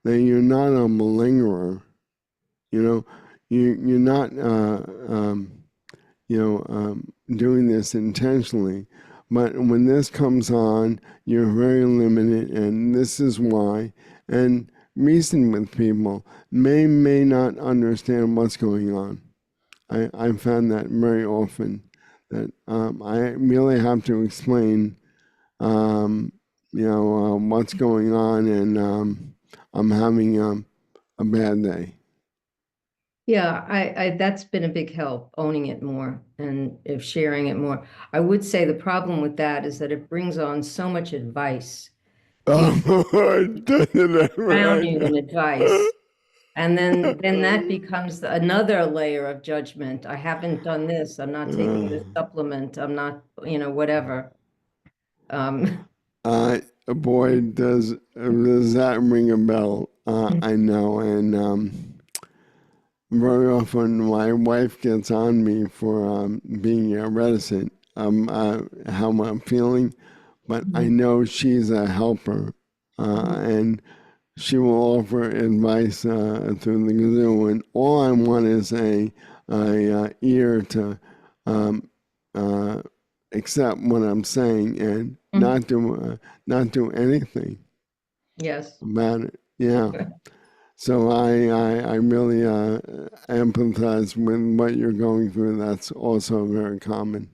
That you're not a malingerer. You know, you're not doing this intentionally. But when this comes on, you're very limited, and this is why. And reason with people may not understand what's going on. I found that very often, that I really have to explain, what's going on, and I'm having a bad day. Yeah, I that's been a big help, owning it more and if sharing it more. I would say the problem with that is that it brings on so much advice. People around you and advice. And then that becomes another layer of judgment. I haven't done this. I'm not taking this supplement. I'm not, whatever. Boy, does that ring a bell? I know, and very often my wife gets on me for being reticent, how I'm feeling, but I know she's a helper, and she will offer advice through the Gazoo, and all I want is a ear to accept what I'm saying and not do anything Yes. about it. Yeah. So I really empathize with what you're going through. That's also very common.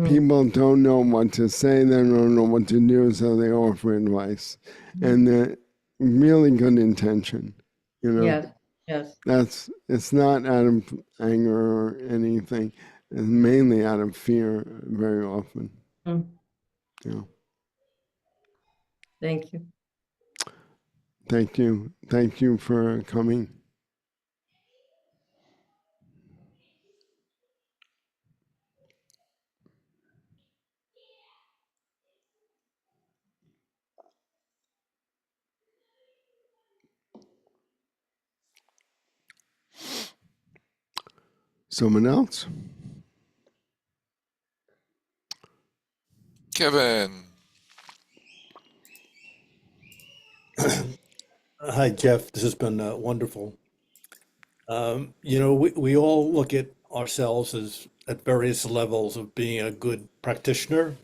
People don't know what to say, they don't know what to do, so they offer advice. And they're really good intention, you know. Yes. It's not out of anger or anything. It's mainly out of fear very often. Mm. You know. Thank you. Thank you. Thank you for coming. Someone else? Kevin. Hi, Jeff. This has been wonderful. We all look at ourselves as at various levels of being a good practitioner,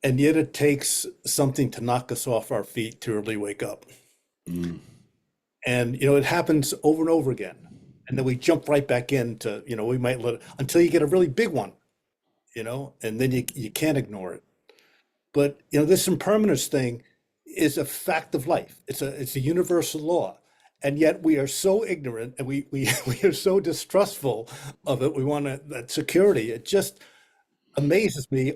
and yet it takes something to knock us off our feet to really wake up. Mm. And, it happens over and over again. And then we jump right back into, we might let it until you get a really big one, and then you can't ignore it. But, this impermanence thing is a fact of life. It's a universal law. And yet we are so ignorant and we are so distrustful of it. We want that security. It just amazes me,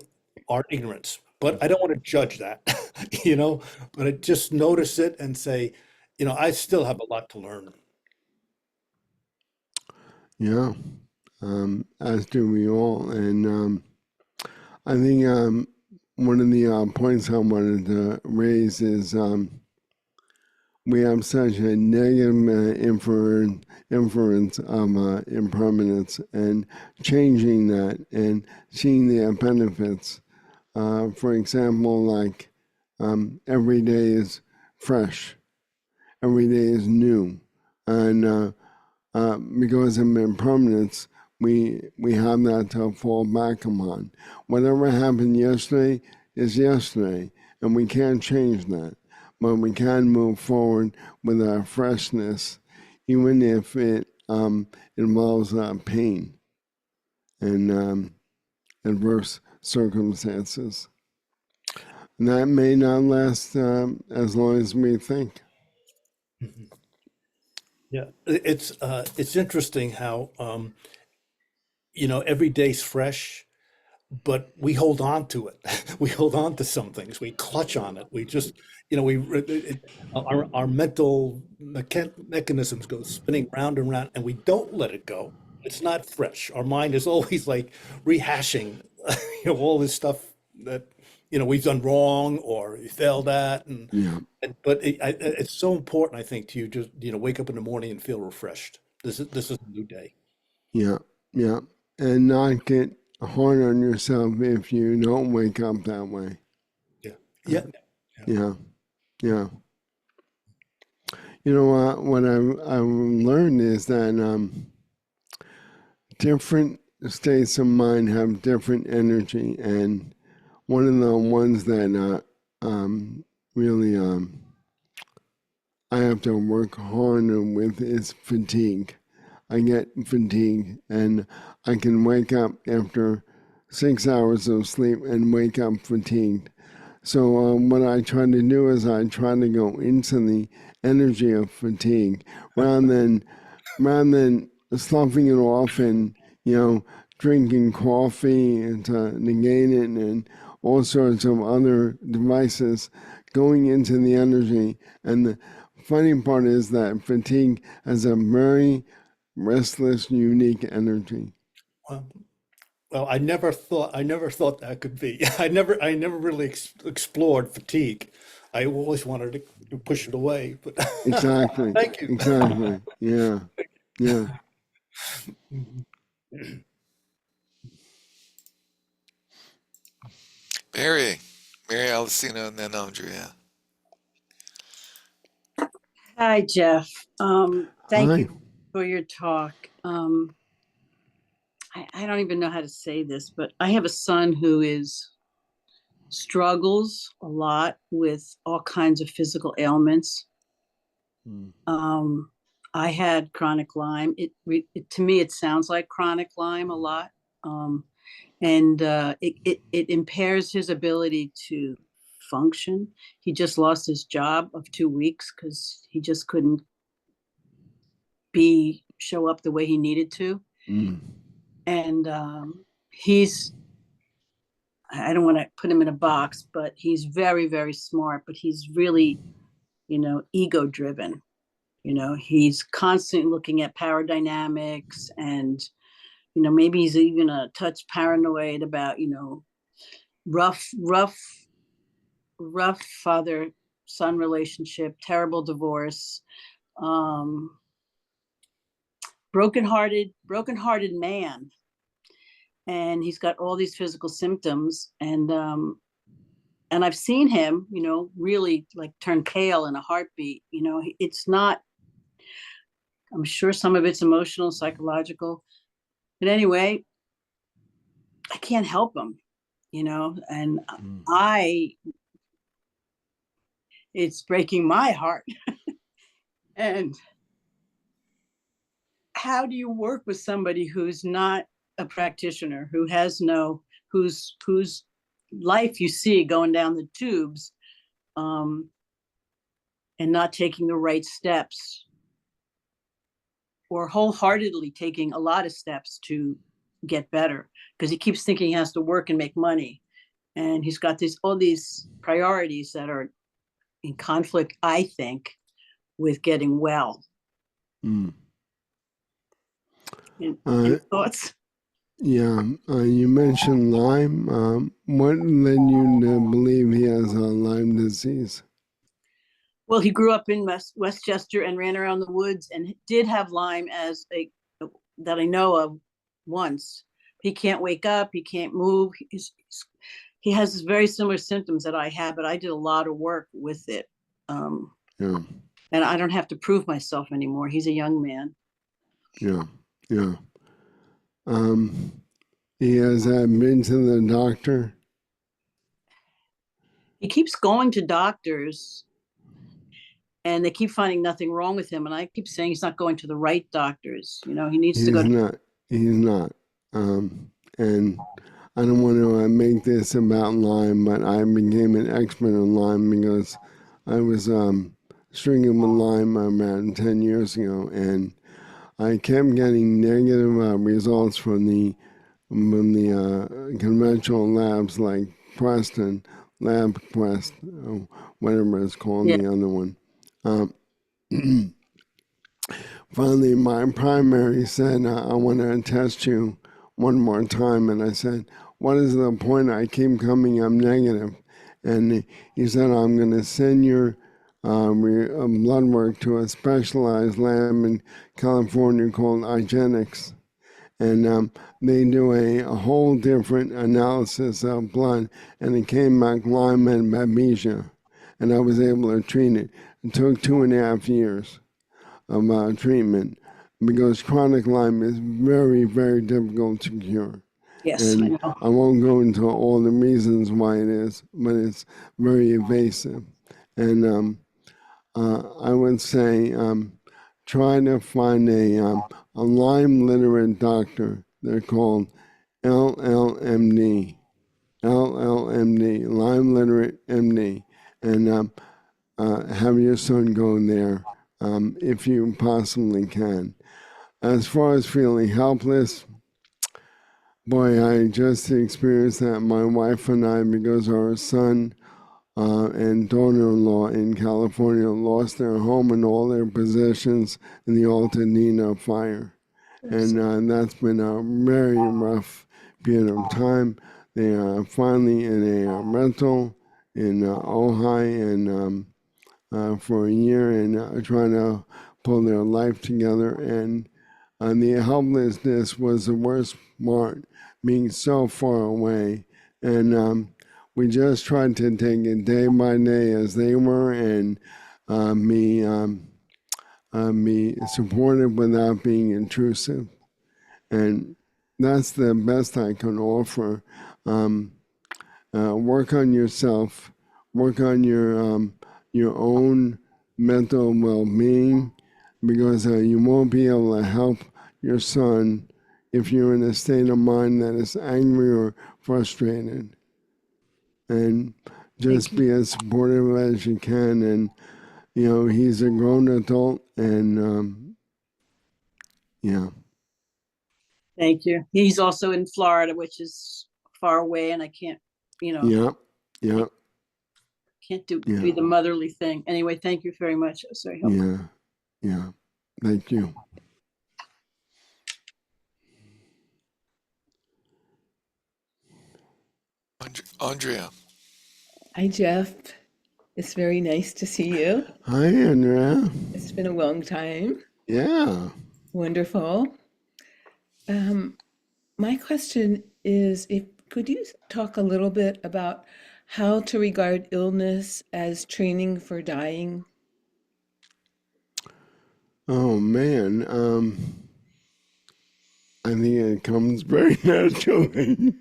our ignorance. But I don't want to judge that, but I just notice it and say, I still have a lot to learn. Yeah. As do we all. And I think one of the points I wanted to raise is we have such a negative influence of impermanence, and changing that and seeing the benefits. For example, like every day is fresh, every day is new, and because of impermanence, we have that to fall back upon. Whatever happened yesterday is yesterday, and we can't change that. But we can move forward with our freshness, even if it involves pain and adverse circumstances. And that may not last as long as we think. Mhm. Yeah, it's interesting how every day's fresh, but we hold on to it. We hold on to some things. We clutch on it. We just, our mental mechanisms go spinning round and round, and we don't let it go. It's not fresh. Our mind is always like rehashing, all this stuff that we've done wrong or we failed at, Yeah, but it's so important, I think, to you just wake up in the morning and feel refreshed. This is a new day. yeah, yeah. And not get hard on yourself if you don't wake up that way. Yeah, Uh, yeah, yeah. yeah, yeah. You know what I've learned is that different states of mind have different energy, and one of the ones that really I have to work harder with is fatigue. I get fatigue, and I can wake up after 6 hours of sleep and wake up fatigued. So what I try to do is I try to go into the energy of fatigue rather than sloughing it off and drinking coffee and to negate it and all sorts of other devices, going into the energy. And the funny part is that fatigue has a very restless, unique energy. Well, well, I never thought that could be. I never really explored fatigue. I always wanted to push it away, but Exactly, thank you. exactly. Yeah, yeah. Mary Alessino, and then Andrea. Hi, Jeff. Thank Hi. you for your talk. I don't even know how to say this, but I have a son who struggles a lot with all kinds of physical ailments. I had chronic Lyme. To me, it sounds like chronic Lyme a lot. And it impairs his ability to function. He just lost his job of 2 weeks because he just couldn't show up the way he needed to. And I don't want to put him in a box, but he's very, very smart, but he's really, ego driven. He's constantly looking at power dynamics, and maybe he's even a touch paranoid about rough father son relationship, terrible divorce, brokenhearted man. And he's got all these physical symptoms, and I've seen him really like turn pale in a heartbeat. It's not, I'm sure some of it's emotional, psychological, but anyway, I can't help him, and it's breaking my heart. And how do you work with somebody who's not a practitioner, whose life you see going down the tubes, and not taking the right steps, or wholeheartedly taking a lot of steps to get better, because he keeps thinking he has to work and make money, and he's got all these priorities that are in conflict, I think, with getting well. Any thoughts? Yeah, you mentioned Lyme. What led you to believe he has Lyme disease? Well, he grew up in Westchester and ran around the woods, and did have Lyme that I know of once. He can't wake up. He can't move. He has very similar symptoms that I have, but I did a lot of work with it. Yeah. And I don't have to prove myself anymore. He's a young man. Yeah. He has been to the doctor. He keeps going to doctors, and they keep finding nothing wrong with him. And I keep saying he's not going to the right doctors. He needs to go. He's not. And I don't want to make this about Lyme, but I became an expert on Lyme because I was stricken with Lyme around 10 years ago, and I kept getting negative results from the conventional labs like Preston, LabQuest, whatever it's called, Yeah. the other one. Finally, my primary said, I want to test you one more time. And I said, what is the point? I keep coming, I'm negative. And he said, I'm going to send your blood work to a specialized lab in California called IGenix. And they do a whole different analysis of blood, and it came back Lyme and Babesia. And I was able to treat it. It took 2.5 years of treatment, because chronic Lyme is very, very difficult to cure. Yes, And I know. I won't go into all the reasons why it is, but it's very evasive. And I would say try to find a Lyme literate doctor. They're called LLMD, Lyme literate MD, and have your son go there if you possibly can. As far as feeling helpless, boy, I just experienced that. My wife and I, because our son and daughter-in-law in California lost their home and all their possessions in the Altadena fire. And that's been a very rough period of time. They are finally in a rental in Ojai and for a year, and trying to pull their life together. And the helplessness was the worst part, being so far away. And we just tried to take it day by day as they were, and be supportive without being intrusive. And that's the best I can offer. Work on yourself, work on your own mental well-being, because you won't be able to help your son if you're in a state of mind that is angry or frustrated. And just be as supportive as you can. And he's a grown adult, and yeah. Thank you. He's also in Florida, which is far away, and I can't, Yeah. can't be the motherly thing. Anyway, thank you very much. It was very helpful. Yeah. Thank you. Andrea. Hi, Jeff. It's very nice to see you. Hi, Andrea. It's been a long time. Yeah. Wonderful. My question is, could you talk a little bit about how to regard illness as training for dying? Oh, man. I think it comes very naturally.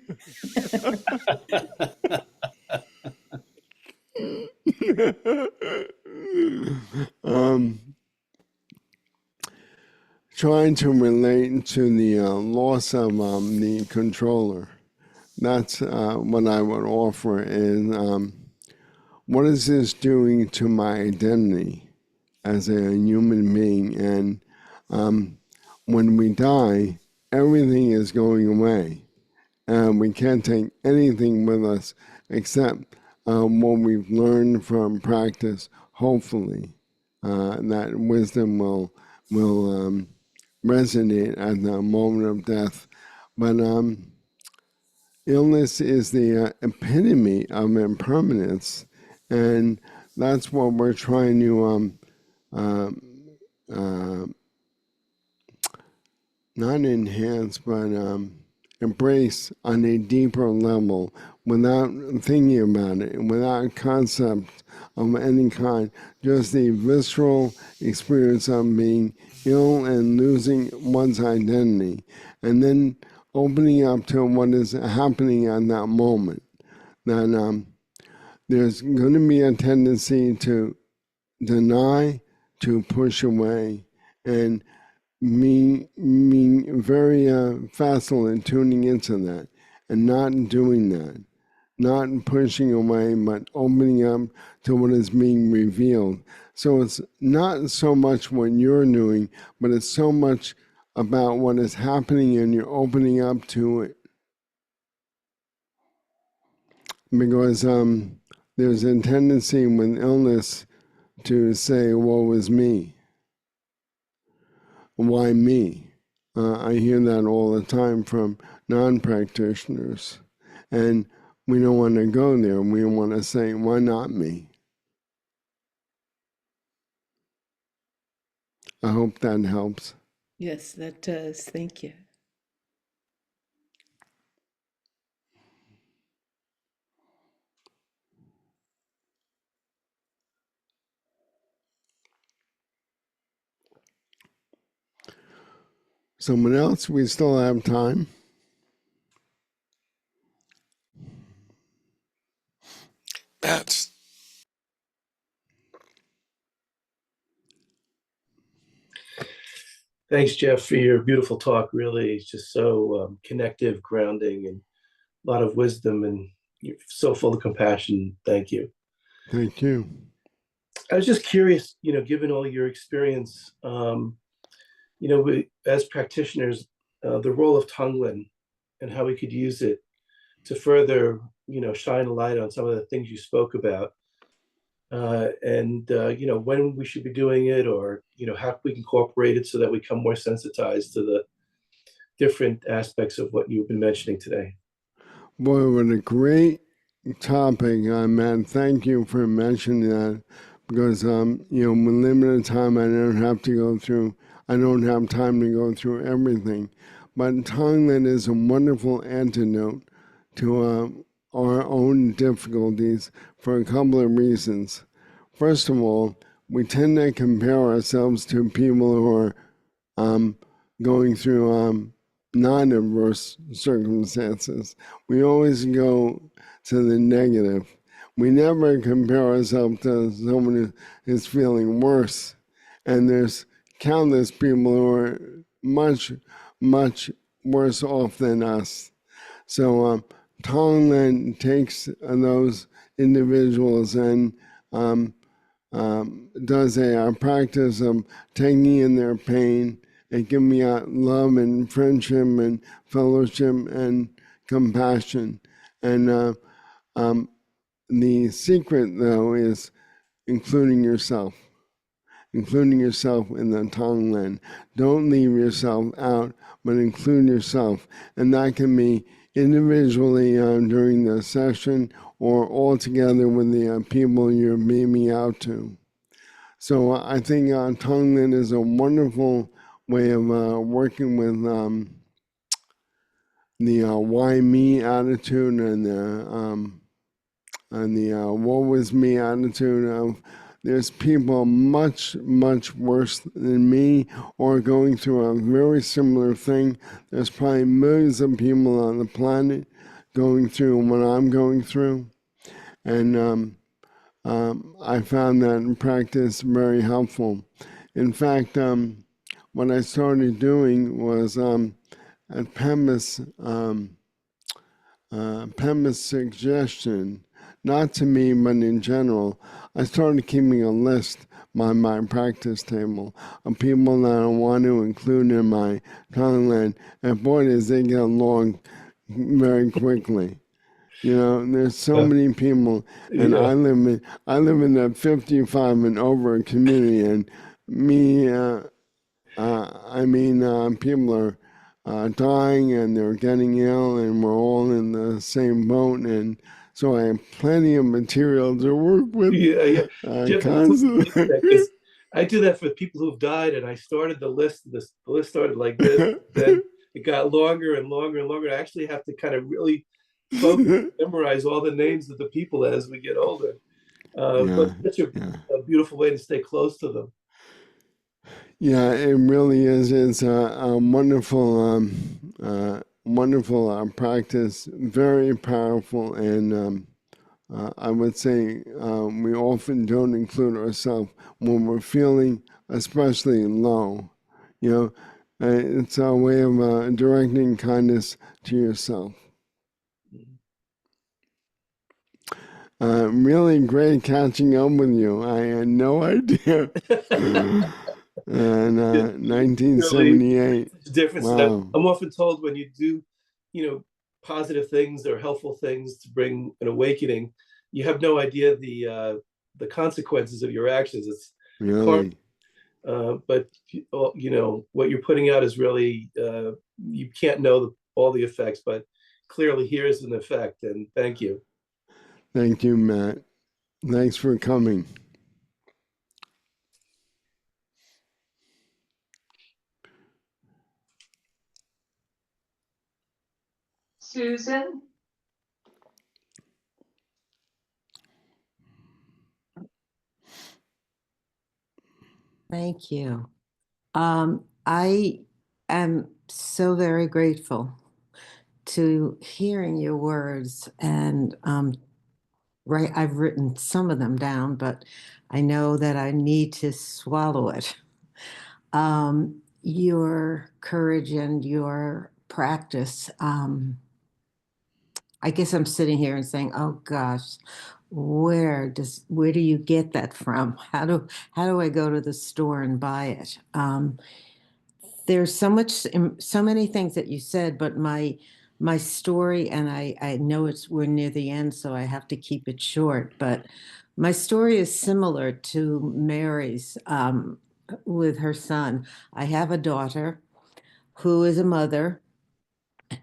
Trying to relate to the loss of the controller. That's what I would offer is, what is this doing to my identity as a human being? And when we die, everything is going away. We can't take anything with us except what we've learned from practice. Hopefully, that wisdom will resonate at the moment of death. But illness is the epitome of impermanence, and that's what we're trying to not enhance, but embrace on a deeper level, without thinking about it, without concept of any kind, just the visceral experience of being ill and losing one's identity, and then opening up to what is happening at that moment. That there's going to be a tendency to deny, to push away, and me very facile in tuning into that and not doing that, not pushing away, but opening up to what is being revealed. So it's not so much what you're doing, but it's so much about what is happening, and you're opening up to it. Because there's a tendency with illness to say, woe is me. Why me? I hear that all the time from non-practitioners. And we don't want to go there. We want to say, why not me? I hope that helps. Yes, that does. Thank you. Someone else? We still have time. Matt. Thanks, Jeff, for your beautiful talk. Really, it's just so connective, grounding, and a lot of wisdom, and you're so full of compassion. Thank you. Thank you. I was just curious, given all your experience, as practitioners, the role of Tonglen and how we could use it to further, shine a light on some of the things you spoke about. And when we should be doing it, or how we can incorporate it so that we become more sensitized to the different aspects of what you've been mentioning today. Boy, what a great topic, Matt. Thank you for mentioning that, because with limited time, I don't have time to go through everything. But Tonglen is a wonderful antidote to our own difficulties for a couple of reasons. First of all, we tend to compare ourselves to people who are going through non-adverse circumstances. We always go to the negative. We never compare ourselves to someone who is feeling worse. And there's countless people who are much, much worse off than us. So Tonglen takes those individuals and does a practice of taking in their pain and giving out love and friendship and fellowship and compassion. And the secret, though, is including yourself in the Tonglen. Don't leave yourself out, but include yourself. And that can be individually during the session or all together with the people you're beaming out to. So I think Tonglen is a wonderful way of working with the why me attitude and the woe was me attitude of there's people much, much worse than me or going through a very similar thing. There's probably millions of people on the planet going through what I'm going through. And I found that in practice very helpful. In fact, what I started doing was at Pema's suggestion, not to me, but in general, I started keeping a list by my practice table of people that I want to include in my Tonglen. And boy, does they get along very quickly. You know, there's so many people, and I live in a 55 and over community, and me, people are dying and they're getting ill, and we're all in the same boat, and so I have plenty of material to work with. Jeff, Constantly. I do that for people who've died, and I started the list. The list started like this, then it got longer and longer and longer. I actually have to kind of really focus, memorize all the names of the people as we get older. But such a beautiful way to stay close to them. Yeah, it really is. It's a wonderful, wonderful practice, very powerful, and I would say we often don't include ourselves when we're feeling especially low. You know, it's a way of directing kindness to yourself. Really great catching up with you. I had no idea. And 1978. Really, difference. Wow. I'm often told when you do, positive things or helpful things to bring an awakening, you have no idea the consequences of your actions. It's really, but what you're putting out is really you can't know all the effects, but clearly here's an effect. And thank you. Thank you, Matt. Thanks for coming. Susan? Thank you. I am so very grateful to hearing your words, and right, I've written some of them down, but I know that I need to swallow it. Your courage and your practice. I guess I'm sitting here and saying, "Oh gosh, where do you get that from? How do I go to the store and buy it?" There's so many things that you said, but my story, and I know we're near the end, so I have to keep it short. But my story is similar to Mary's with her son. I have a daughter who is a mother,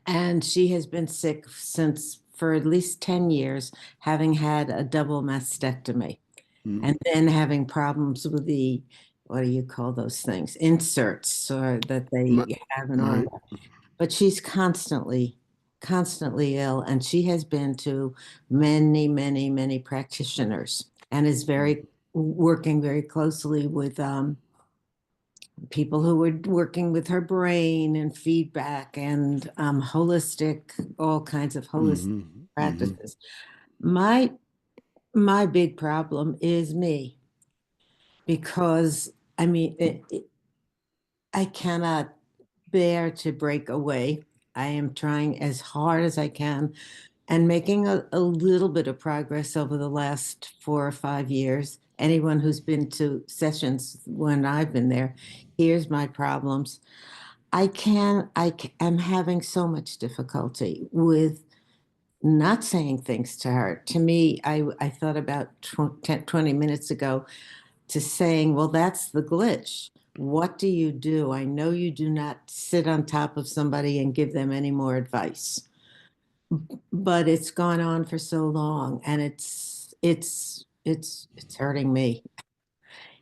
and she has been sick for at least 10 years, having had a double mastectomy, and then having problems with the, what do you call those things? Inserts, or that they have and all that. But she's constantly constantly ill, and she has been to many, many, many practitioners and is working very closely with people who were working with her brain and feedback and all kinds of holistic practices. My big problem is me, because I mean, I cannot bear to break away. I am trying as hard as I can and making a little bit of progress over the last 4 or 5 years. Anyone who's been to sessions when I've been there hears my problems. I'm having so much difficulty with not saying things to her. To me, I thought about 20 minutes ago to saying, well, that's the glitch. What do you do? I know you do not sit on top of somebody and give them any more advice, but it's gone on for so long, and it's hurting me.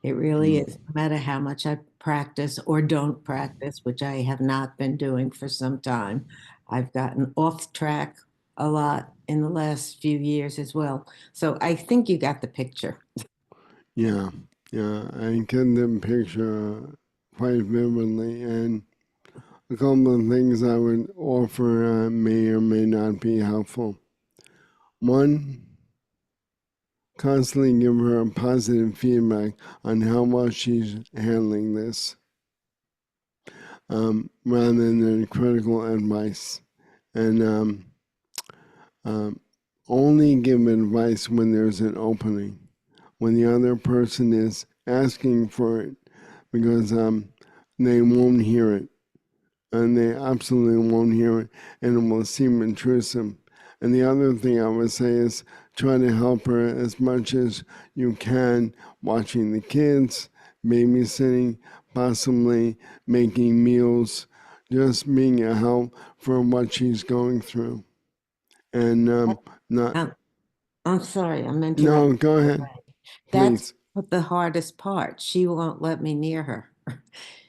It really is. No matter how much I practice or don't practice, which I have not been doing for some time, I've gotten off track a lot in the last few years as well. So I think you got the picture. Yeah, I get the picture quite vividly, and a couple of things I would offer may or may not be helpful. One, constantly give her a positive feedback on how well she's handling this, rather than critical advice. And only give advice when there's an opening, when the other person is asking for it, because they won't hear it. And they absolutely won't hear it, and it will seem intrusive. And the other thing I would say is try to help her as much as you can, watching the kids, babysitting, possibly making meals, just being a help for what she's going through. And not. I'm sorry, I'm No, interrupting. go ahead, That's please. the hardest part. She won't let me near her.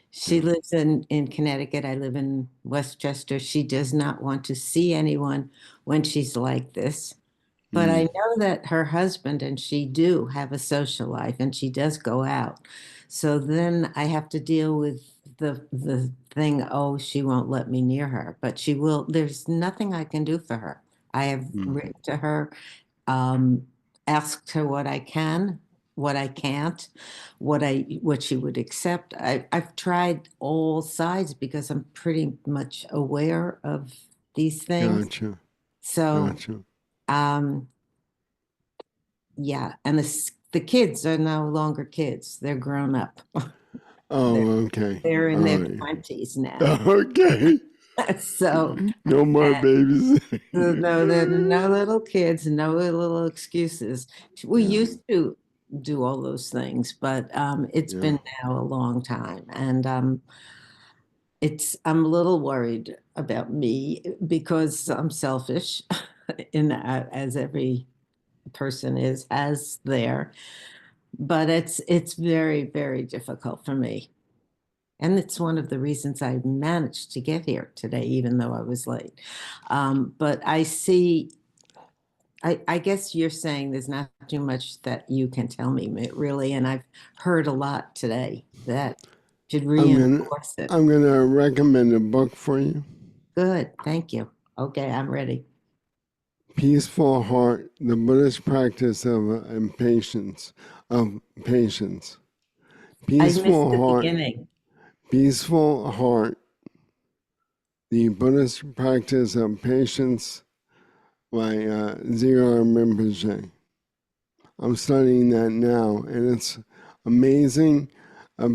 She lives in Connecticut. I live in Westchester. She does not want to see anyone when she's like this. But I know that her husband and she do have a social life, and she does go out. So then I have to deal with the thing, oh, she won't let me near her, but she will. There's nothing I can do for her. I have written to her, asked her what I can, what I can't, what she would accept. I've tried all sides because I'm pretty much aware of these things. Gotcha. So, Gotcha. yeah, and the kids are no longer kids; they're grown up. Oh, okay. They're in All their right. 20s now. Okay. So, No more babies. no, there are no little kids, no little excuses. We used to do all those things, but it's Yeah. been now a long time, and I'm a little worried about me because I'm selfish, as every person has there. But it's very, very difficult for me. And it's one of the reasons I managed to get here today, even though I was late. But I guess you're saying there's not too much that you can tell me, really, and I've heard a lot today that should reinforce it. I'm gonna recommend a book for you. Good, thank you. Okay, I'm ready. Peaceful Heart: The Buddhist Practice of Patience. I missed Peaceful the Heart. beginning. Peaceful Heart: The Buddhist Practice of Patience by Zero Rinpoche. I'm studying that now, and it's amazing,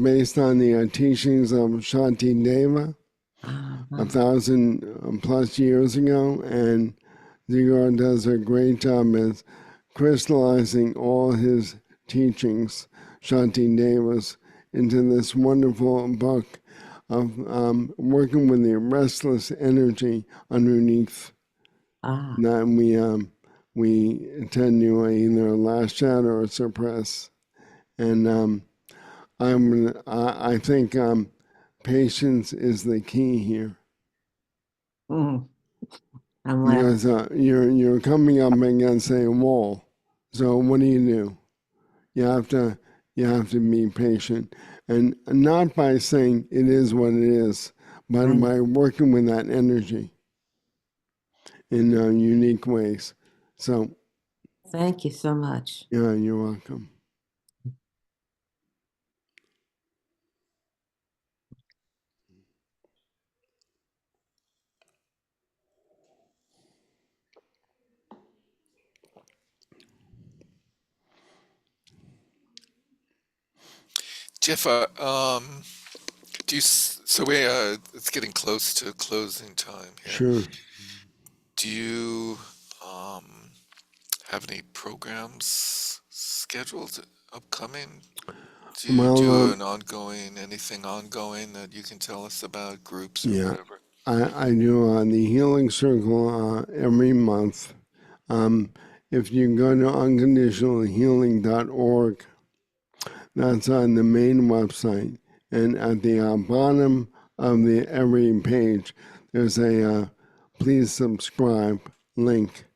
based on the teachings of Shanti Deva 1,000 plus years ago, and Zigor does a great job as crystallizing all his teachings, Shanti Deva's, into this wonderful book of working with the restless energy underneath that we tend to either lash out or suppress. And I think patience is the key here. Mm. I'm laughing. because you're coming up against a wall. So what do? You have to be patient, and not by saying it is what it is, but by working with that energy in unique ways. So Thank you so much. yeah, you're welcome. Jeff, so it's getting close to closing time here. Sure. Do you have any programs scheduled upcoming? Do you do anything ongoing that you can tell us about, groups or Yeah, whatever? I do the Healing Circle every month. If you go to unconditionalhealing.org, that's on the main website, and at the bottom of the every page, there's a please subscribe link.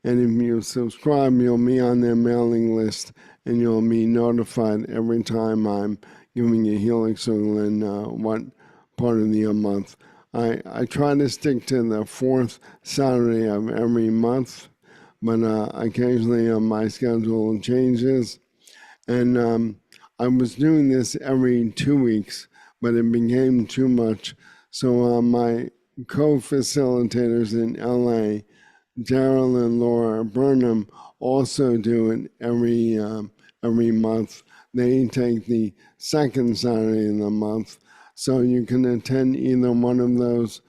And if you subscribe, you'll be on their mailing list, and you'll be notified every time I'm giving a healing circle in what part of the month. I try to stick to the fourth Saturday of every month, but occasionally my schedule changes. And I was doing this every 2 weeks, but it became too much. So my co-facilitators in LA, Daryl and Laura Burnham, also do it every month. They take the second Saturday in the month, so you can attend either one of those.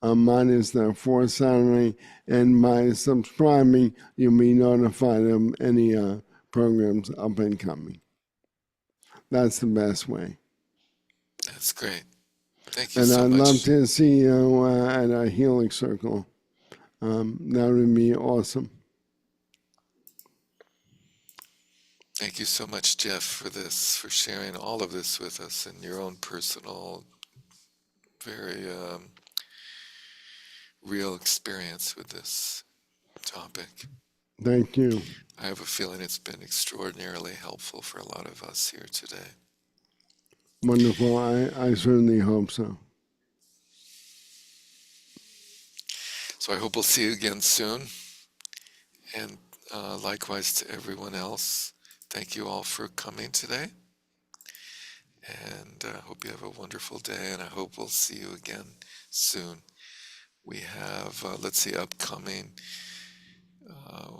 Mine is the fourth Saturday, and by subscribing, you'll be notified of any programs up and coming. That's the best way. That's great. Thank you And so I'd love much. to see you at a healing circle. That would be awesome. Thank you so much, Jeff, for sharing all of this with us and your own personal, very real experience with this topic. Thank you. I have a feeling it's been extraordinarily helpful for a lot of us here today. Wonderful. I certainly hope so. So I hope we'll see you again soon. And likewise to everyone else, thank you all for coming today. And I hope you have a wonderful day, and I hope we'll see you again soon. We have, let's see, upcoming,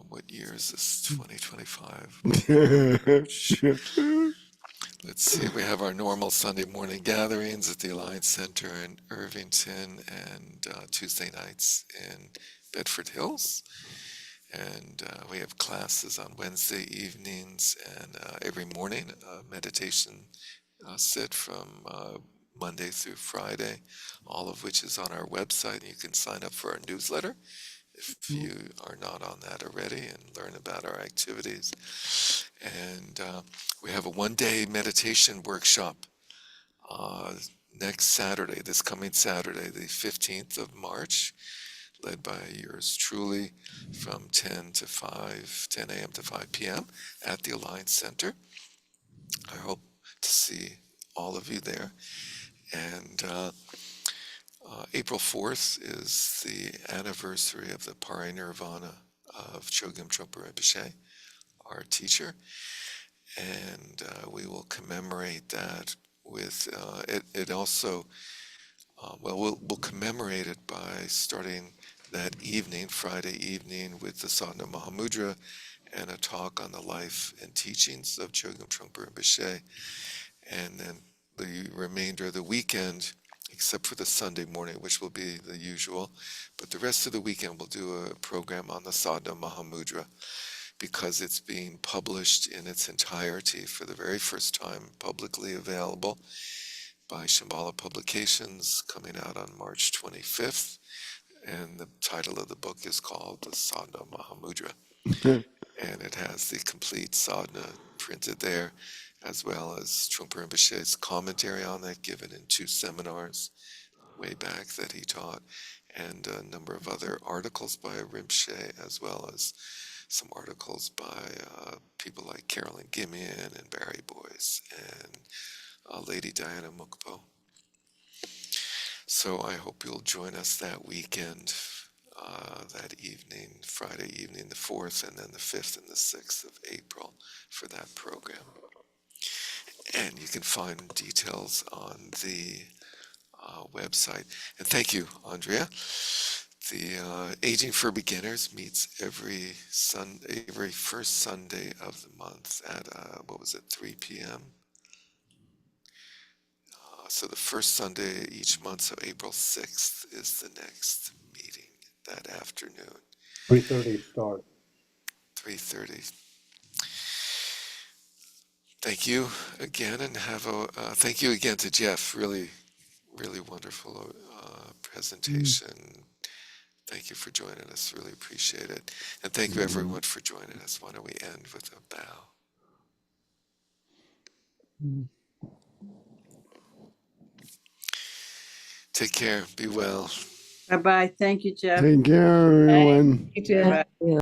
what year is this? 2025. Let's see, we have our normal Sunday morning gatherings at the Alliance Center in Irvington, and Tuesday nights in Bedford Hills. And we have classes on Wednesday evenings and every morning, meditation sit from Monday through Friday, all of which is on our website. You can sign up for our newsletter if you are not on that already, and learn about our activities. And we have a one-day meditation workshop next Saturday, this coming Saturday, the 15th of March, led by yours truly, from 10 a.m. to 5 p.m. at the Alliance Center. I hope to see all of you there. And April 4th is the anniversary of the Parinirvana of Chogyam Trungpa Rinpoche, our teacher. And we will commemorate that with, it also, we'll commemorate it by starting that evening, Friday evening, with the Sadhana Mahamudra and a talk on the life and teachings of Chogyam Trungpa Rinpoche. And then the remainder of the weekend, except for the Sunday morning, which will be the usual, but the rest of the weekend we'll do a program on the Sadhana Mahamudra, because it's being published in its entirety for the very first time, publicly available by Shambhala Publications, coming out on March 25th. And the title of the book is called The Sadhana Mahamudra. And it has the complete sadhana printed there, as well as Trungpa Rinpoche's commentary on that, given in 2 seminars way back that he taught. and a number of other articles by Rinpoche, as well as some articles by people like Carolyn Gimian and Barry Boyce and Lady Diana Mukpo. So I hope you'll join us that weekend, that evening, Friday evening, the 4th, and then the 5th and the 6th of April for that program. And you can find details on the website. And thank you, Andrea. The Aging for Beginners meets every first Sunday of the month at 3 p.m. So the first Sunday each month, so April 6th is the next meeting that afternoon. 3:30 start. 3:30. Thank you again, and thank you again to Jeff. Really, really wonderful presentation. Thank you for joining us. Really appreciate it. And thank you everyone for joining us. Why don't we end with a bow? Take care. Be well. Bye-bye. Thank you, Jeff. Take care, everyone. You, Jeff. Bye-bye.